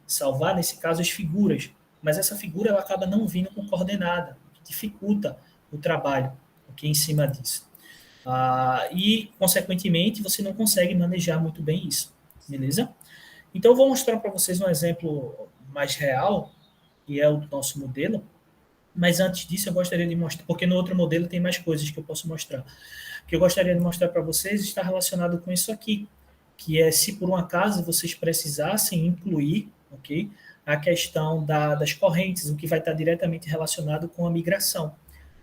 Salvar, nesse caso, as figuras. Mas essa figura ela acaba não vindo com coordenada, que dificulta o trabalho aqui em cima disso. E, consequentemente, você não consegue manejar muito bem isso. Beleza? Então, eu vou mostrar para vocês um exemplo mais real, que é o nosso modelo. Mas antes disso, eu gostaria de mostrar, porque no outro modelo tem mais coisas que eu posso mostrar. O que eu gostaria de mostrar para vocês está relacionado com isso aqui, que é se por um acaso vocês precisassem incluir, ok, a questão das correntes, o que vai estar diretamente relacionado com a migração.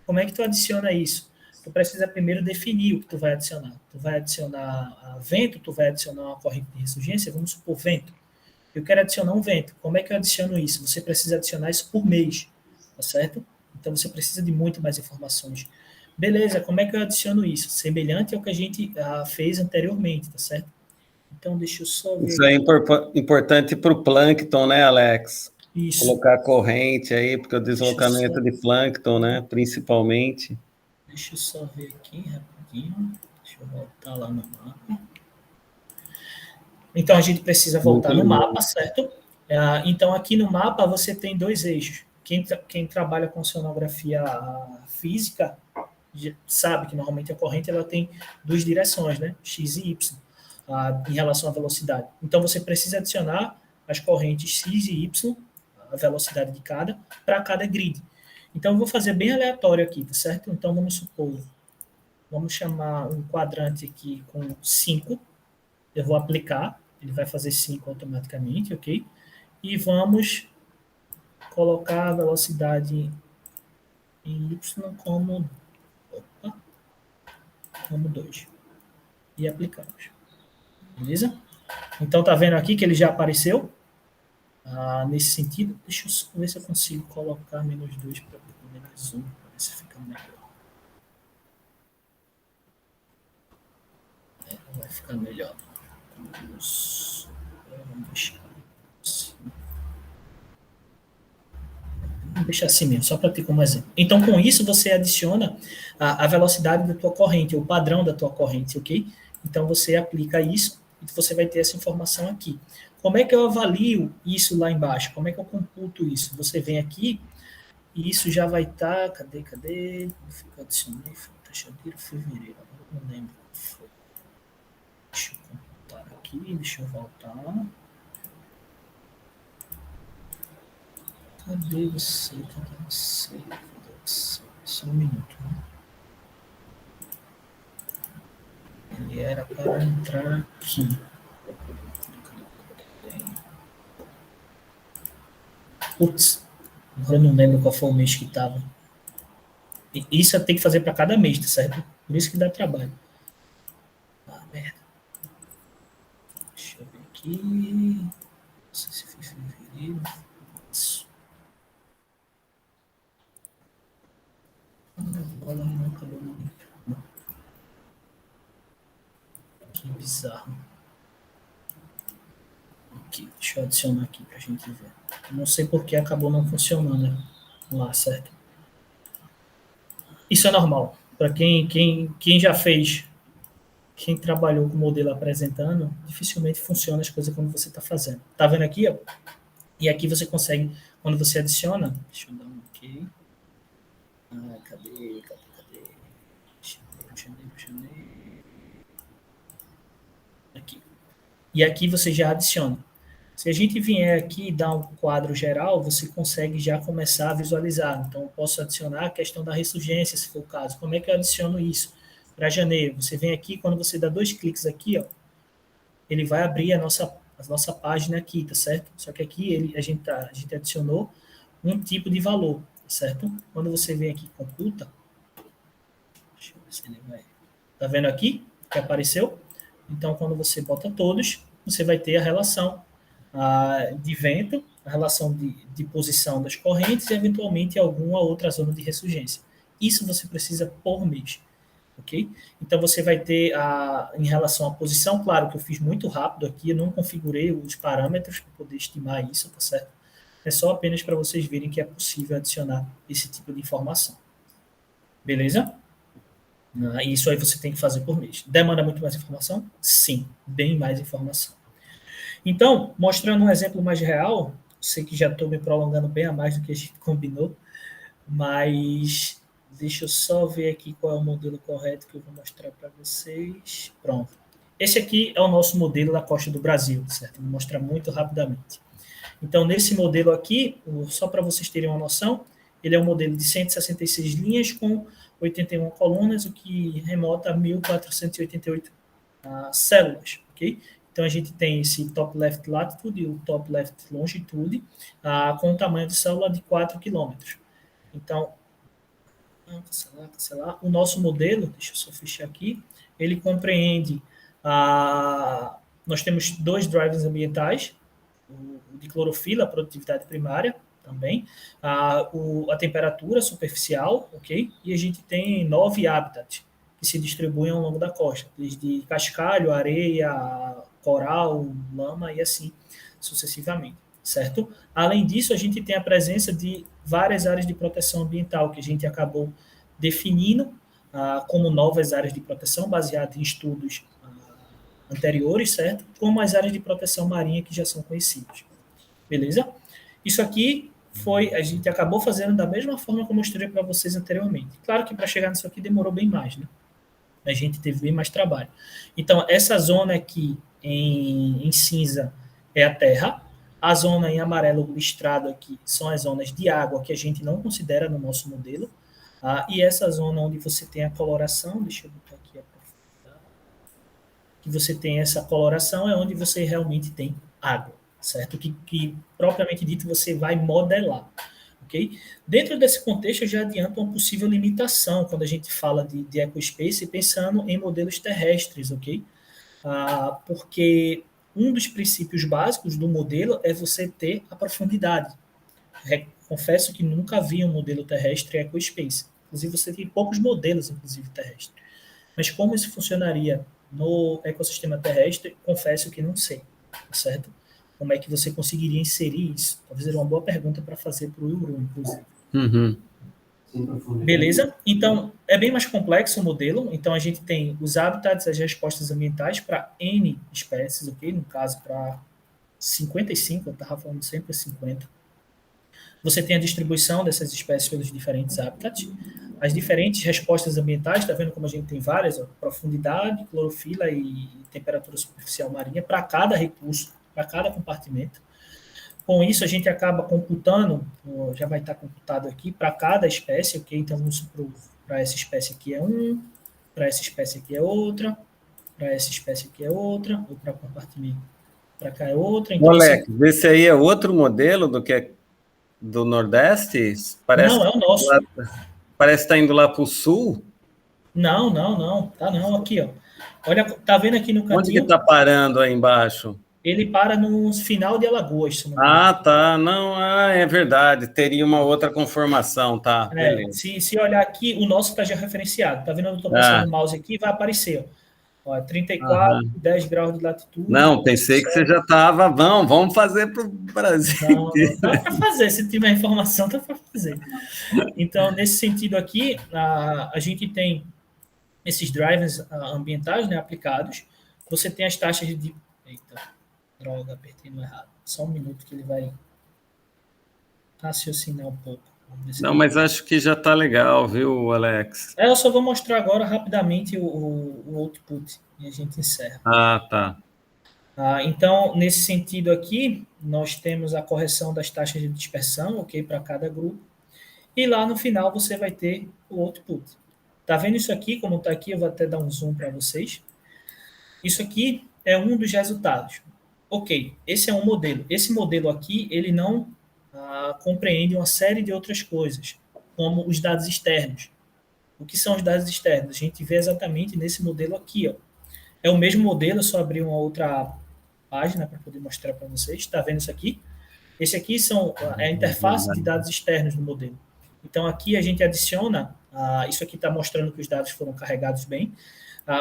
Como é que tu adiciona isso? Tu precisa primeiro definir o que tu vai adicionar. Tu vai adicionar vento, tu vai adicionar uma corrente de ressurgência, vamos supor vento. Eu quero adicionar um vento. Como é que eu adiciono isso? Você precisa adicionar isso por mês, tá certo? Então você precisa de muito mais informações. Beleza, como é que eu adiciono isso? Semelhante ao que a gente fez anteriormente, tá certo? Então deixa eu só ver. Isso é importante para o plâncton, né, Alex? Isso. Colocar corrente aí, porque o deslocamento de plâncton, né, principalmente. Deixa eu só ver aqui rapidinho. Deixa eu voltar lá no mapa. Então, a gente precisa voltar no mapa, certo? Então, aqui no mapa, você tem dois eixos. Quem trabalha com sonografia física sabe que, normalmente, a corrente ela tem duas direções, né? X e Y, em relação à velocidade. Então, você precisa adicionar as correntes X e Y, a velocidade de para cada grid. Então, eu vou fazer bem aleatório aqui, tá certo? Então, vamos supor, vamos chamar um quadrante aqui com 5. Eu vou aplicar, ele vai fazer 5 automaticamente, ok? E vamos colocar a velocidade em Y como 2. E aplicamos. Beleza? Então, tá vendo aqui que ele já apareceu? Nesse sentido, deixa eu só ver se eu consigo colocar -2 para -1, para ver se fica melhor. Vai ficar melhor. Vamos deixar assim mesmo, só para ter como exemplo. Então, com isso, você adiciona a velocidade da tua corrente, o padrão da tua corrente, ok? Então, você aplica isso e você vai ter essa informação aqui. Como é que eu avalio isso lá embaixo? Como é que eu computo isso? Você vem aqui e isso já vai estar... Cadê? Eu adicionei, foi fevereiro, agora eu não lembro qual foi. Deixa eu computar aqui, deixa eu voltar. Cadê você? Só um minuto. Ele era para entrar aqui. Putz, eu não lembro qual foi o mês que estava. Isso eu tenho que fazer para cada mês, tá certo? Por isso que dá trabalho. Merda. Deixa eu ver aqui. Não sei se foi fevereiro. Isso. Bola não acabou não. Que bizarro. Aqui, deixa eu adicionar aqui pra gente ver. Não sei por que acabou não funcionando lá, certo? Isso é normal. Para quem já fez, quem trabalhou com o modelo apresentando, dificilmente funciona as coisas como você está fazendo. Tá vendo aqui, ó? E aqui você consegue, quando você adiciona, deixa eu dar um aqui. Cadê? Janeiro. Aqui. E aqui você já adiciona. Se a gente vier aqui e dar um quadro geral, você consegue já começar a visualizar. Então, eu posso adicionar a questão da ressurgência, se for o caso. Como é que eu adiciono isso? Para janeiro, você vem aqui, quando você dá 2 cliques aqui, ó, ele vai abrir a nossa página aqui, tá certo? Só que aqui a gente adicionou um tipo de valor, tá certo? Quando você vem aqui e computa, deixa eu ver se ele vai... Tá vendo aqui que apareceu? Então, quando você bota todos, você vai ter a relação de vento, a relação de posição das correntes e, eventualmente, alguma outra zona de ressurgência. Isso você precisa por mês, ok? Então, você vai ter, em relação à posição, claro que eu fiz muito rápido aqui, eu não configurei os parâmetros para poder estimar isso, tá certo? É só apenas para vocês verem que é possível adicionar esse tipo de informação. Beleza? Isso aí você tem que fazer por mês. Demanda muito mais informação? Sim, bem mais informação. Então, mostrando um exemplo mais real, sei que já estou me prolongando bem a mais do que a gente combinou, mas deixa eu só ver aqui qual é o modelo correto que eu vou mostrar para vocês. Pronto. Esse aqui é o nosso modelo da costa do Brasil, certo? Vou mostrar muito rapidamente. Então, nesse modelo aqui, só para vocês terem uma noção, ele é um modelo de 166 linhas com 81 colunas, o que remota a 1.488 células, ok? Então, a gente tem esse top left latitude e o top left longitude com um tamanho de célula de 4 km. Então, cancelar. O nosso modelo, deixa eu só fechar aqui, ele compreende, nós temos 2 drivers ambientais, o de clorofila, a produtividade primária também, a temperatura superficial, ok? E a gente tem 9 habitats que se distribuem ao longo da costa, desde cascalho, areia, coral, lama e assim sucessivamente, certo? Além disso, a gente tem a presença de várias áreas de proteção ambiental que a gente acabou definindo como novas áreas de proteção, baseado em estudos anteriores, certo? Como as áreas de proteção marinha que já são conhecidas. Beleza? Isso aqui a gente acabou fazendo da mesma forma como eu mostrei para vocês anteriormente. Claro que para chegar nisso aqui demorou bem mais, né? A gente teve bem mais trabalho. Então, essa zona aqui em cinza é a terra, a zona em amarelo listrado aqui são as zonas de água que a gente não considera no nosso modelo, e essa zona onde você tem a coloração, deixa eu botar aqui que você tem essa coloração é onde você realmente tem água, certo? Que propriamente dito você vai modelar, ok? Dentro desse contexto eu já adianto uma possível limitação quando a gente fala de EcoSpace pensando em modelos terrestres, ok? Porque um dos princípios básicos do modelo é você ter a profundidade. Confesso que nunca vi um modelo terrestre EcoSpace. Inclusive você tem poucos modelos, inclusive terrestres. Mas como isso funcionaria no ecossistema terrestre, confesso que não sei, certo? Como é que você conseguiria inserir isso? Talvez seja uma boa pergunta para fazer para o Yuru, inclusive. Uhum. Beleza? Então, é bem mais complexo o modelo. Então, a gente tem os habitats, as respostas ambientais para N espécies, ok? No caso, para 55, eu estava falando sempre 50. Você tem a distribuição dessas espécies pelos diferentes habitats, as diferentes respostas ambientais, está vendo como a gente tem várias, profundidade, clorofila e temperatura superficial marinha para cada recurso, para cada compartimento. Com isso, a gente acaba computando, já vai estar computado aqui, para cada espécie, ok? Então, vamos supor, para essa espécie aqui é um, para essa espécie aqui é outra, para essa espécie aqui é outra, ou para compartimento, para cá é outra. Então, Alex, esse aí é outro modelo do que do Nordeste? Parece não, é o nosso. Parece que está indo lá para o Sul. Não. Tá não, aqui, ó. Olha, tá vendo aqui no cantinho? Onde que está parando aí embaixo? Ele para no final de Alagoas. Tá. Não, é verdade. Teria uma outra conformação, tá? Beleza. Se olhar aqui, o nosso está já referenciado. Tá vendo? Eu estou passando o mouse aqui, vai aparecer. Ó, 34, 10 graus de latitude. Não, pensei que você já estava. Vamos fazer para o Brasil. Não, dá para fazer. Se tiver informação, dá para fazer. Então, nesse sentido aqui, a gente tem esses drivers ambientais, né, aplicados. Você tem as taxas de... Eita, droga, apertei no errado. Só um minuto que ele vai raciocinar um pouco. Não, mas acho que já está legal, viu, Alex? Eu só vou mostrar agora rapidamente o output e a gente encerra. Tá. Então, nesse sentido aqui, nós temos a correção das taxas de dispersão, ok, para cada grupo. E lá no final você vai ter o output. Tá vendo isso aqui? Como está aqui, eu vou até dar um zoom para vocês. Isso aqui é um dos resultados. Ok, esse é um modelo. Esse modelo aqui, ele não compreende uma série de outras coisas, como os dados externos. O que são os dados externos? A gente vê exatamente nesse modelo aqui, ó. É o mesmo modelo, eu só abri uma outra página para poder mostrar para vocês. Está vendo isso aqui? Esse aqui é a interface de dados externos do modelo. Então, aqui a gente adiciona, isso aqui está mostrando que os dados foram carregados bem,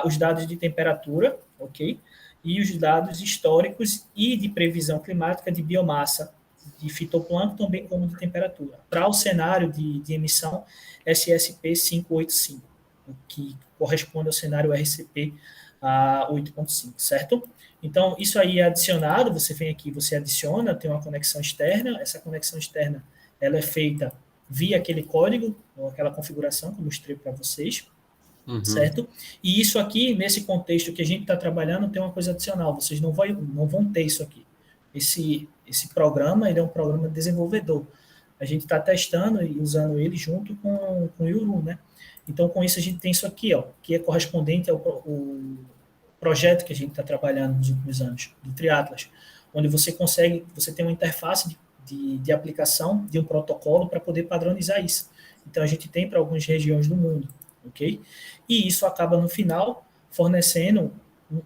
os dados de temperatura, ok? E os dados históricos e de previsão climática de biomassa, de fitoplâncton, bem como de temperatura. Para o cenário de emissão SSP 585, o que corresponde ao cenário RCP 8.5, certo? Então, isso aí é adicionado, você vem aqui, você adiciona, tem uma conexão externa, essa conexão externa ela é feita via aquele código, ou aquela configuração que eu mostrei para vocês, certo? E isso aqui, nesse contexto que a gente está trabalhando, tem uma coisa adicional, vocês não vão ter isso aqui. Esse programa, ele é um programa desenvolvedor. A gente está testando e usando ele junto com o Yuru, né? Então, com isso, a gente tem isso aqui, ó, que é correspondente ao projeto que a gente está trabalhando nos últimos anos, do Triatlas, onde você tem uma interface de aplicação de um protocolo para poder padronizar isso. Então, a gente tem para algumas regiões do mundo, ok? E isso acaba, no final, fornecendo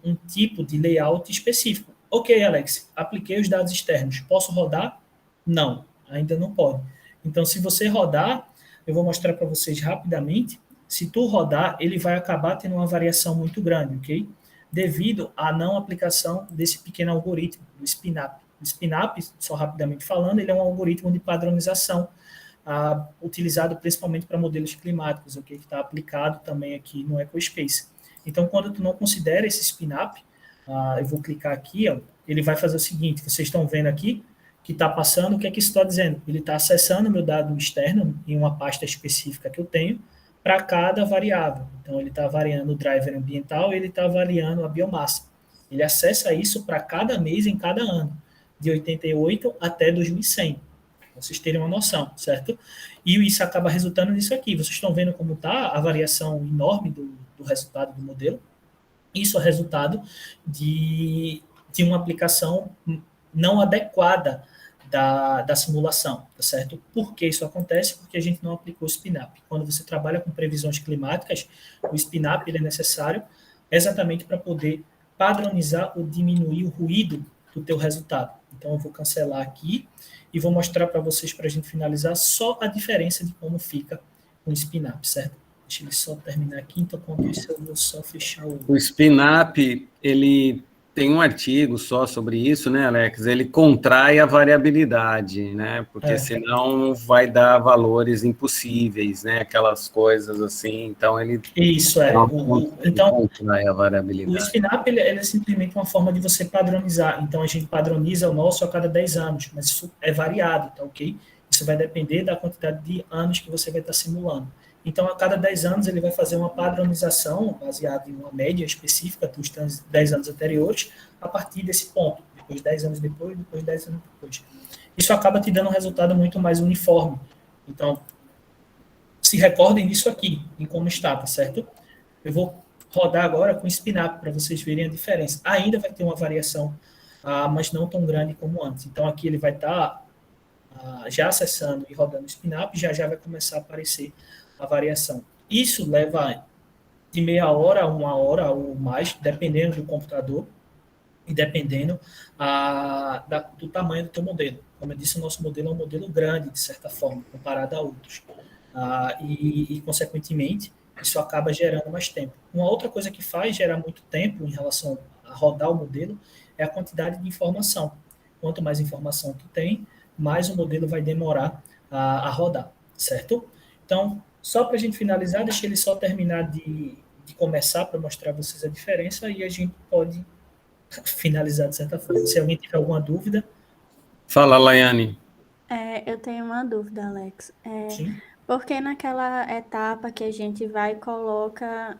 um tipo de layout específico. Ok, Alex, apliquei os dados externos, posso rodar? Não, ainda não pode. Então, se você rodar, eu vou mostrar para vocês rapidamente, se tu rodar, ele vai acabar tendo uma variação muito grande, ok? Devido à não aplicação desse pequeno algoritmo, do SPINAP. O SPINAP, só rapidamente falando, ele é um algoritmo de padronização utilizado principalmente para modelos climáticos, ok? Que está aplicado também aqui no EcoSpace. Então, quando tu não considera esse SPINAP, eu vou clicar aqui, ó, ele vai fazer o seguinte, vocês estão vendo aqui, que está passando, o que é que isso está dizendo? Ele está acessando meu dado externo em uma pasta específica que eu tenho para cada variável. Então, ele está variando o driver ambiental e ele está variando a biomassa. Ele acessa isso para cada mês em cada ano, de 88 até 2100. Para vocês terem uma noção, certo? E isso acaba resultando nisso aqui. Vocês estão vendo como está a variação enorme do resultado do modelo? Isso é resultado de uma aplicação não adequada da simulação, tá certo? Por que isso acontece? Porque a gente não aplicou o SPINAP. Quando você trabalha com previsões climáticas, o SPINAP ele é necessário exatamente para poder padronizar ou diminuir o ruído do teu resultado. Então, eu vou cancelar aqui e vou mostrar para vocês, para a gente finalizar, só a diferença de como fica com o SPINAP, certo? Deixa ele só terminar aqui, então, com isso eu vou só fechar o... O SPINAP, ele tem um artigo só sobre isso, né, Alex? Ele contrai a variabilidade, né? Porque senão vai dar valores impossíveis, né? Aquelas coisas assim. Então, ele... Isso, então, contrai a variabilidade. O SPINAP ele é simplesmente uma forma de você padronizar. Então, a gente padroniza o nosso a cada 10 anos, mas isso é variado, tá ok? Isso vai depender da quantidade de anos que você vai estar simulando. Então, a cada 10 anos, ele vai fazer uma padronização baseada em uma média específica dos 10 anos anteriores, a partir desse ponto, depois 10 anos depois 10 anos depois. Isso acaba te dando um resultado muito mais uniforme. Então, se recordem disso aqui, em como está, tá certo? Eu vou rodar agora com SPINAP, para vocês verem a diferença. Ainda vai ter uma variação, mas não tão grande como antes. Então, aqui ele vai estar já acessando e rodando o SPINAP, já vai começar a aparecer a variação. Isso leva de meia hora a 1 hora ou mais, dependendo do computador e dependendo do tamanho do teu modelo. Como eu disse, o nosso modelo é um modelo grande, de certa forma, comparado a outros. Consequentemente, isso acaba gerando mais tempo. Uma outra coisa que faz gerar muito tempo em relação a rodar o modelo é a quantidade de informação. Quanto mais informação tu tem, mais o modelo vai demorar a rodar, certo? Então, só para a gente finalizar, deixa ele só terminar de começar para mostrar a vocês a diferença e a gente pode finalizar de certa forma. Se alguém tiver alguma dúvida... Fala, Laiane. Eu tenho uma dúvida, Alex. Sim? Porque naquela etapa que a gente vai e coloca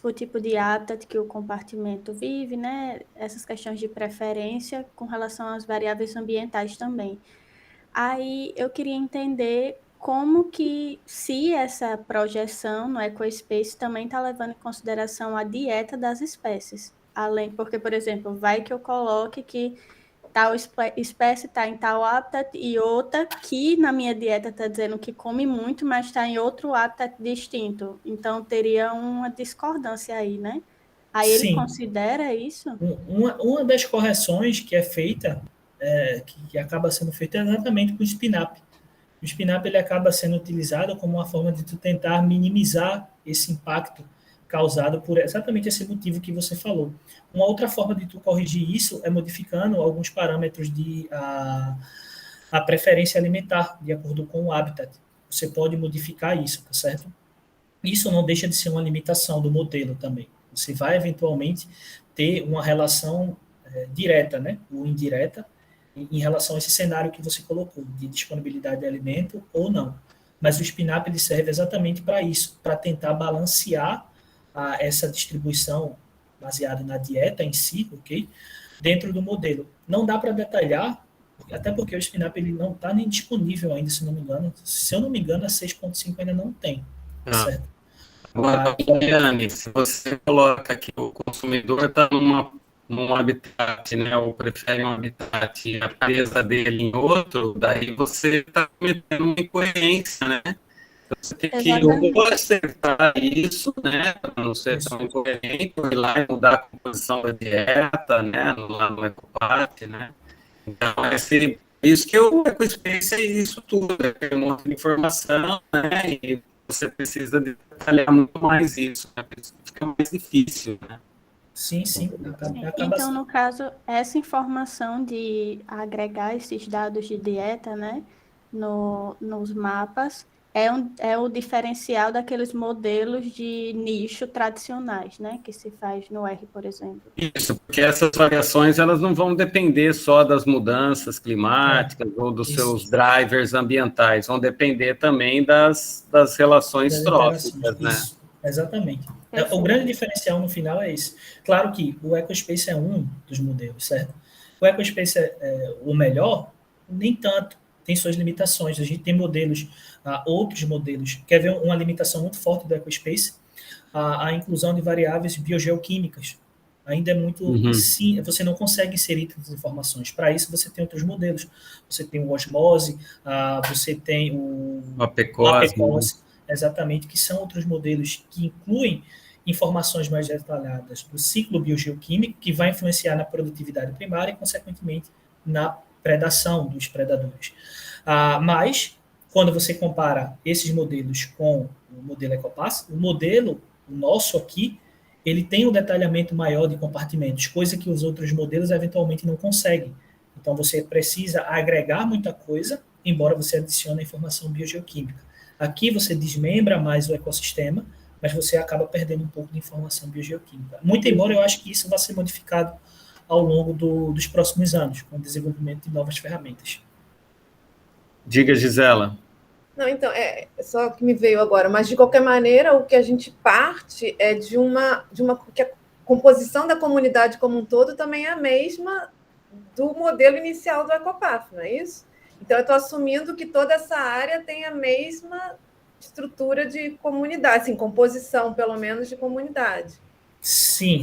o tipo de habitat que o compartimento vive, né? Essas questões de preferência com relação às variáveis ambientais também. Aí eu queria entender como que, se essa projeção no EcoSpace também está levando em consideração a dieta das espécies. além, porque, por exemplo, vai que eu coloque que tal espécie está em tal habitat e outra que na minha dieta está dizendo que come muito, mas está em outro habitat distinto. Então, teria uma discordância aí, né? Aí ele Sim. considera isso? Uma das correções que é feita, que acaba sendo feita, é exatamente com o SPINAP. O SPINAP ele acaba sendo utilizado como uma forma de tu tentar minimizar esse impacto causado por exatamente esse motivo que você falou. Uma outra forma de tu corrigir isso é modificando alguns parâmetros de a preferência alimentar, de acordo com o habitat. Você pode modificar isso, tá certo? Isso não deixa de ser uma limitação do modelo também. Você vai, eventualmente, ter uma relação direta, né, ou indireta, em relação a esse cenário que você colocou, de disponibilidade de alimento ou não. Mas o SPINAP ele serve exatamente para isso, para tentar balancear essa distribuição baseada na dieta em si, ok? Dentro do modelo. Não dá para detalhar, até porque o SPINAP ele não está nem disponível ainda, se não me engano. Se eu não me engano, a 6.5 ainda não tem, certo? Agora, Yane, se você coloca que o consumidor está num habitat, né, ou prefere um habitat e a presa dele em outro, daí você está cometendo uma incoerência, né? Você tem que ou acertar isso, né, para não ser tão incoerente, ou ir lá e mudar a composição da dieta, né, lá no Ecopat, né? Então, isso que o EcoSpace é isso tudo, é ter um monte de informação, né, e você precisa detalhar muito mais isso, né, fica mais difícil, né? Sim. Então, no caso, essa informação de agregar esses dados de dieta, né, nos mapas, é o diferencial daqueles modelos de nicho tradicionais, né, que se faz no R, por exemplo. Isso, porque essas variações elas não vão depender só das mudanças climáticas ou dos seus drivers ambientais, vão depender também das relações tróficas, né? Isso, exatamente. O grande diferencial no final é esse. Claro que o EcoSpace é um dos modelos, certo? O EcoSpace é o melhor? Nem tanto. Tem suas limitações. A gente tem modelos, outros modelos. Quer ver uma limitação muito forte do EcoSpace? A inclusão de variáveis biogeoquímicas. Ainda é muito... Sim, você não consegue inserir tantas informações. Para isso, você tem outros modelos. Você tem o Osmose, você tem o APCOS, exatamente, que são outros modelos que incluem informações mais detalhadas do ciclo biogeoquímico, que vai influenciar na produtividade primária e, consequentemente, na predação dos predadores. Mas, quando você compara esses modelos com o modelo Ecopass, o modelo, o nosso aqui, ele tem um detalhamento maior de compartimentos, coisa que os outros modelos eventualmente não conseguem. Então, você precisa agregar muita coisa, embora você adicione a informação biogeoquímica. Aqui você desmembra mais o ecossistema, mas você acaba perdendo um pouco de informação biogeoquímica. Muito embora eu acho que isso vai ser modificado ao longo dos próximos anos, com o desenvolvimento de novas ferramentas. Diga, Gisela. Não, então, só que me veio agora, mas de qualquer maneira, o que a gente parte é de uma que a composição da comunidade como um todo também é a mesma do modelo inicial do Ecopaf, não é isso? Então, eu estou assumindo que toda essa área tem a mesma estrutura de comunidade, assim, composição, pelo menos, de comunidade. Sim.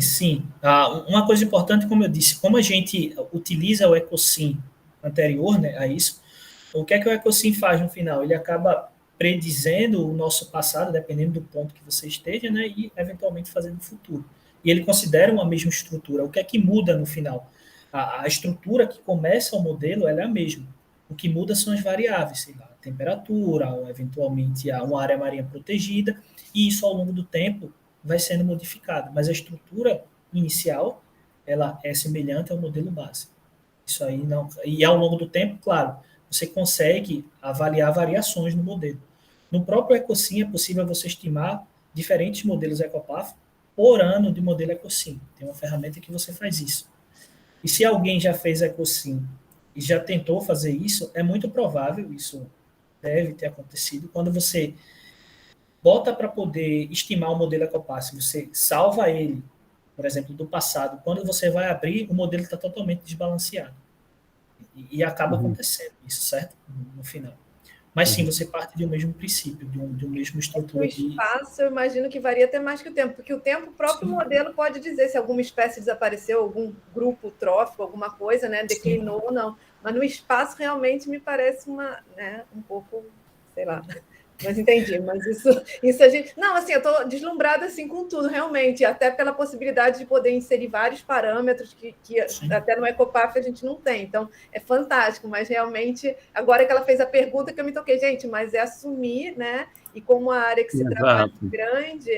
Uma coisa importante, como eu disse, como a gente utiliza o EcoSim anterior, né, a isso, o que é que o EcoSim faz no final? Ele acaba predizendo o nosso passado, dependendo do ponto que você esteja, né, e eventualmente fazendo o futuro. E ele considera uma mesma estrutura. O que é que muda no final? A estrutura que começa o modelo ela é a mesma. O que muda são as variáveis, sei lá, a temperatura, ou eventualmente uma área marinha protegida, e isso ao longo do tempo vai sendo modificado. Mas a estrutura inicial ela é semelhante ao modelo base. Isso aí não. E ao longo do tempo, claro, você consegue avaliar variações no modelo. No próprio EcoSim é possível você estimar diferentes modelos Ecopath por ano de modelo EcoSim. Tem uma ferramenta que você faz isso. E se alguém já fez EcoSim e já tentou fazer isso, é muito provável, isso deve ter acontecido, quando você bota para poder estimar o modelo Ecopath, você salva ele, por exemplo, do passado, quando você vai abrir, o modelo está totalmente desbalanceado. E acaba acontecendo isso, certo? No final. Mas sim, você parte de um mesmo princípio, de um mesmo estrutura. O espaço, eu imagino que varia até mais que o tempo, porque o tempo, o próprio modelo pode dizer se alguma espécie desapareceu, algum grupo trófico, alguma coisa, né, declinou ou não. Mas no espaço, realmente, me parece um pouco, sei lá... Mas entendi, mas isso a gente... Não, assim, eu estou deslumbrada assim, com tudo, realmente, até pela possibilidade de poder inserir vários parâmetros que até no EcoPath a gente não tem. Então, é fantástico, mas realmente, agora que ela fez a pergunta que eu me toquei, gente, mas é assumir, né? E como a área que se trabalha é grande,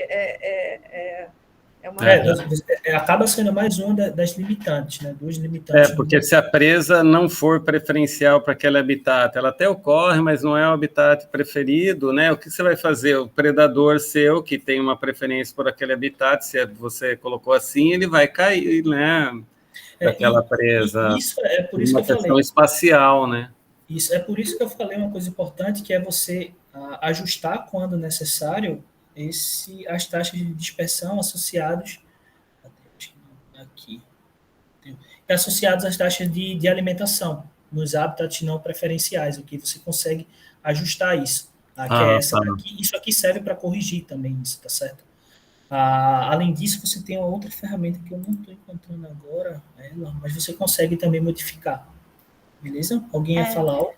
acaba sendo mais uma das limitantes, né? Duas limitantes. Porque se a presa não for preferencial para aquele habitat, ela até ocorre, mas não é o habitat preferido, né? O que você vai fazer? O predador seu, que tem uma preferência por aquele habitat, se você colocou assim, ele vai cair, né? Daquela presa. Isso é por isso que eu falei. Uma questão espacial, né? Isso é por isso que eu falei uma coisa importante, que é você ajustar, quando necessário, as taxas de dispersão associadas associadas às taxas de alimentação nos habitats não preferenciais, o que você consegue ajustar isso. Isso aqui serve para corrigir também isso, tá certo? Além disso, você tem uma outra ferramenta que eu não estou encontrando agora, mas você consegue também modificar. Beleza? Alguém ia falar algo?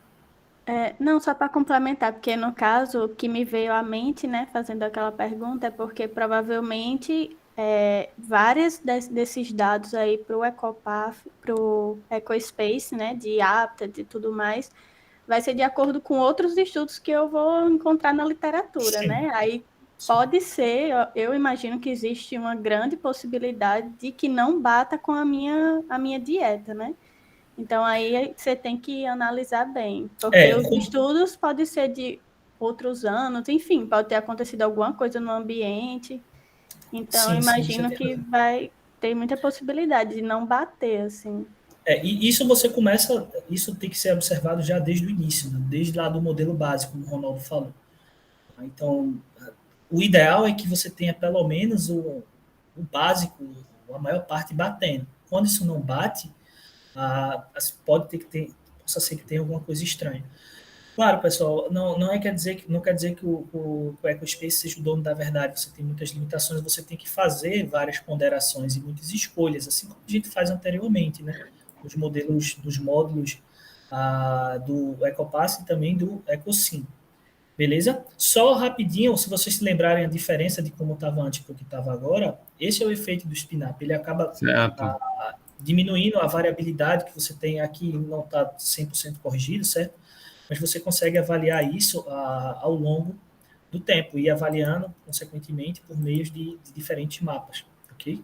Não, só para complementar, porque no caso, o que me veio à mente, né, fazendo aquela pergunta, é porque provavelmente vários desses dados aí para o EcoPath, para o EcoSpace, né, de Habitat e tudo mais, vai ser de acordo com outros estudos que eu vou encontrar na literatura, né? Aí pode ser, eu imagino que existe uma grande possibilidade de que não bata com a minha dieta, né? Então, aí você tem que analisar bem, porque os estudos podem ser de outros anos, enfim, pode ter acontecido alguma coisa no ambiente. Então, imagino que vai ter muita possibilidade de não bater, assim. E isso tem que ser observado já desde o início, né? Desde lá do modelo básico, como o Ronaldo falou. Então, o ideal é que você tenha pelo menos o básico, a maior parte batendo. Quando isso não bate, possa ser que tenha alguma coisa estranha. Claro, pessoal, não quer dizer que o EcoSpace seja o dono da verdade. Você tem muitas limitações, você tem que fazer várias ponderações e muitas escolhas, assim como a gente faz anteriormente, né? Dos módulos do EcoPass e também do EcoSim. Beleza? Só rapidinho, se vocês se lembrarem a diferença de como estava antes para o que estava agora, esse é o efeito do SPINAP. Ele acaba diminuindo a variabilidade que você tem aqui, não está 100% corrigido, certo? Mas você consegue avaliar isso ao longo do tempo e avaliando, consequentemente, por meio de diferentes mapas, ok?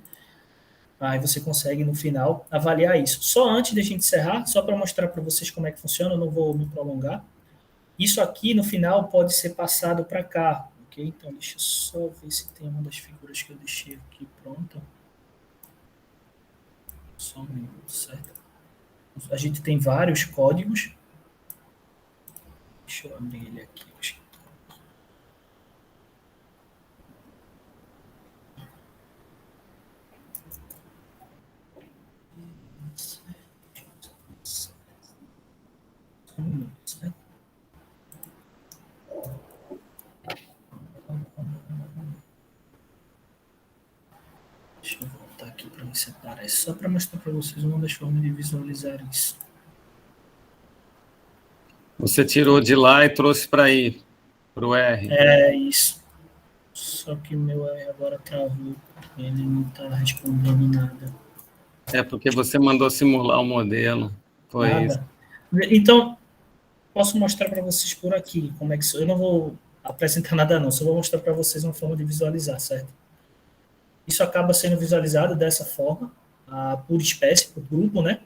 Aí você consegue, no final, avaliar isso. Só antes de a gente encerrar, só para mostrar para vocês como é que funciona, eu não vou me prolongar. Isso aqui, no final, pode ser passado para cá, ok? Então, deixa eu só ver se tem uma das figuras que eu deixei aqui pronta. Só um minuto, certo? A gente tem vários códigos. Deixa eu abrir ele aqui. Deixa eu voltar aqui para ver se aparece. Só para mostrar para vocês uma das formas de visualizar isso. Você tirou de lá e trouxe para aí, para o R. Isso. Só que meu R agora travou. Ele não está respondendo nada. Porque você mandou simular o modelo. Foi nada. Isso. Então, posso mostrar para vocês por aqui como é que... Eu não vou apresentar nada não, só vou mostrar para vocês uma forma de visualizar, certo? Isso acaba sendo visualizado dessa forma, por espécie, por grupo, né?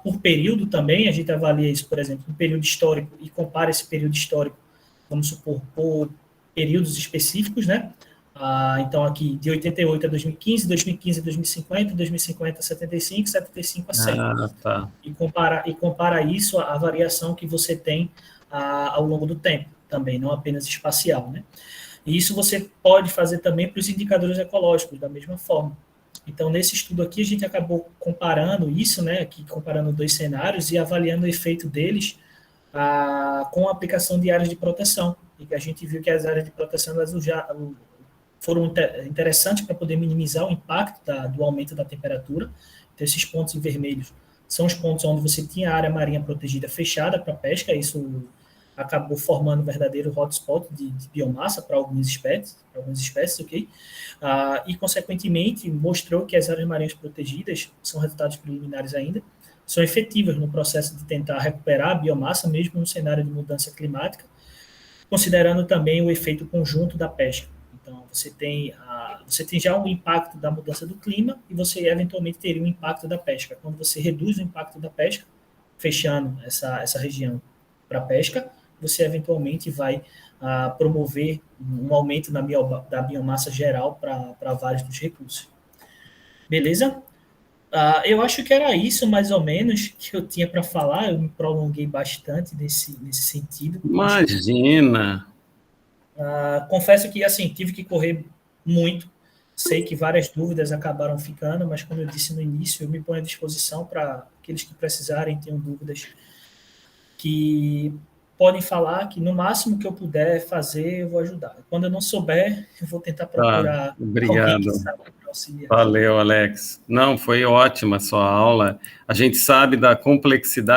Por período também, a gente avalia isso, por exemplo, no período histórico e compara esse período histórico, vamos supor, por períodos específicos, né? Então, aqui, de 88 a 2015, 2015 a 2050, 2050 a 75, 75 a 100. Tá. E compara isso à variação que você tem ao longo do tempo, também, não apenas espacial, né? E isso você pode fazer também para os indicadores ecológicos, da mesma forma. Então, nesse estudo aqui, a gente acabou comparando isso, né, aqui comparando dois cenários e avaliando o efeito deles com a aplicação de áreas de proteção. E a gente viu que as áreas de proteção elas já foram interessantes para poder minimizar o impacto do aumento da temperatura. Então, esses pontos em vermelhos são os pontos onde você tinha a área marinha protegida fechada para pesca, isso acabou formando um verdadeiro hotspot de biomassa para algumas espécies, ok? E, consequentemente, mostrou que as áreas marinhas protegidas, são resultados preliminares ainda, são efetivas no processo de tentar recuperar a biomassa, mesmo no cenário de mudança climática, considerando também o efeito conjunto da pesca. Então, você tem já um impacto da mudança do clima e você, eventualmente, teria um impacto da pesca. Quando você reduz o impacto da pesca, fechando essa região para pesca, você, eventualmente, vai promover um aumento da biomassa geral para vários dos recursos. Beleza? Eu acho que era isso, mais ou menos, que eu tinha para falar. Eu me prolonguei bastante nesse sentido. Imagina! Confesso que, assim, tive que correr muito. Sei que várias dúvidas acabaram ficando, mas, como eu disse no início, eu me ponho à disposição para aqueles que precisarem, tenham dúvidas, que podem falar, que no máximo que eu puder fazer, eu vou ajudar. Quando eu não souber, eu vou tentar procurar alguém que sabe para auxiliar. Valeu, Alex. Não, foi ótima a sua aula. A gente sabe da complexidade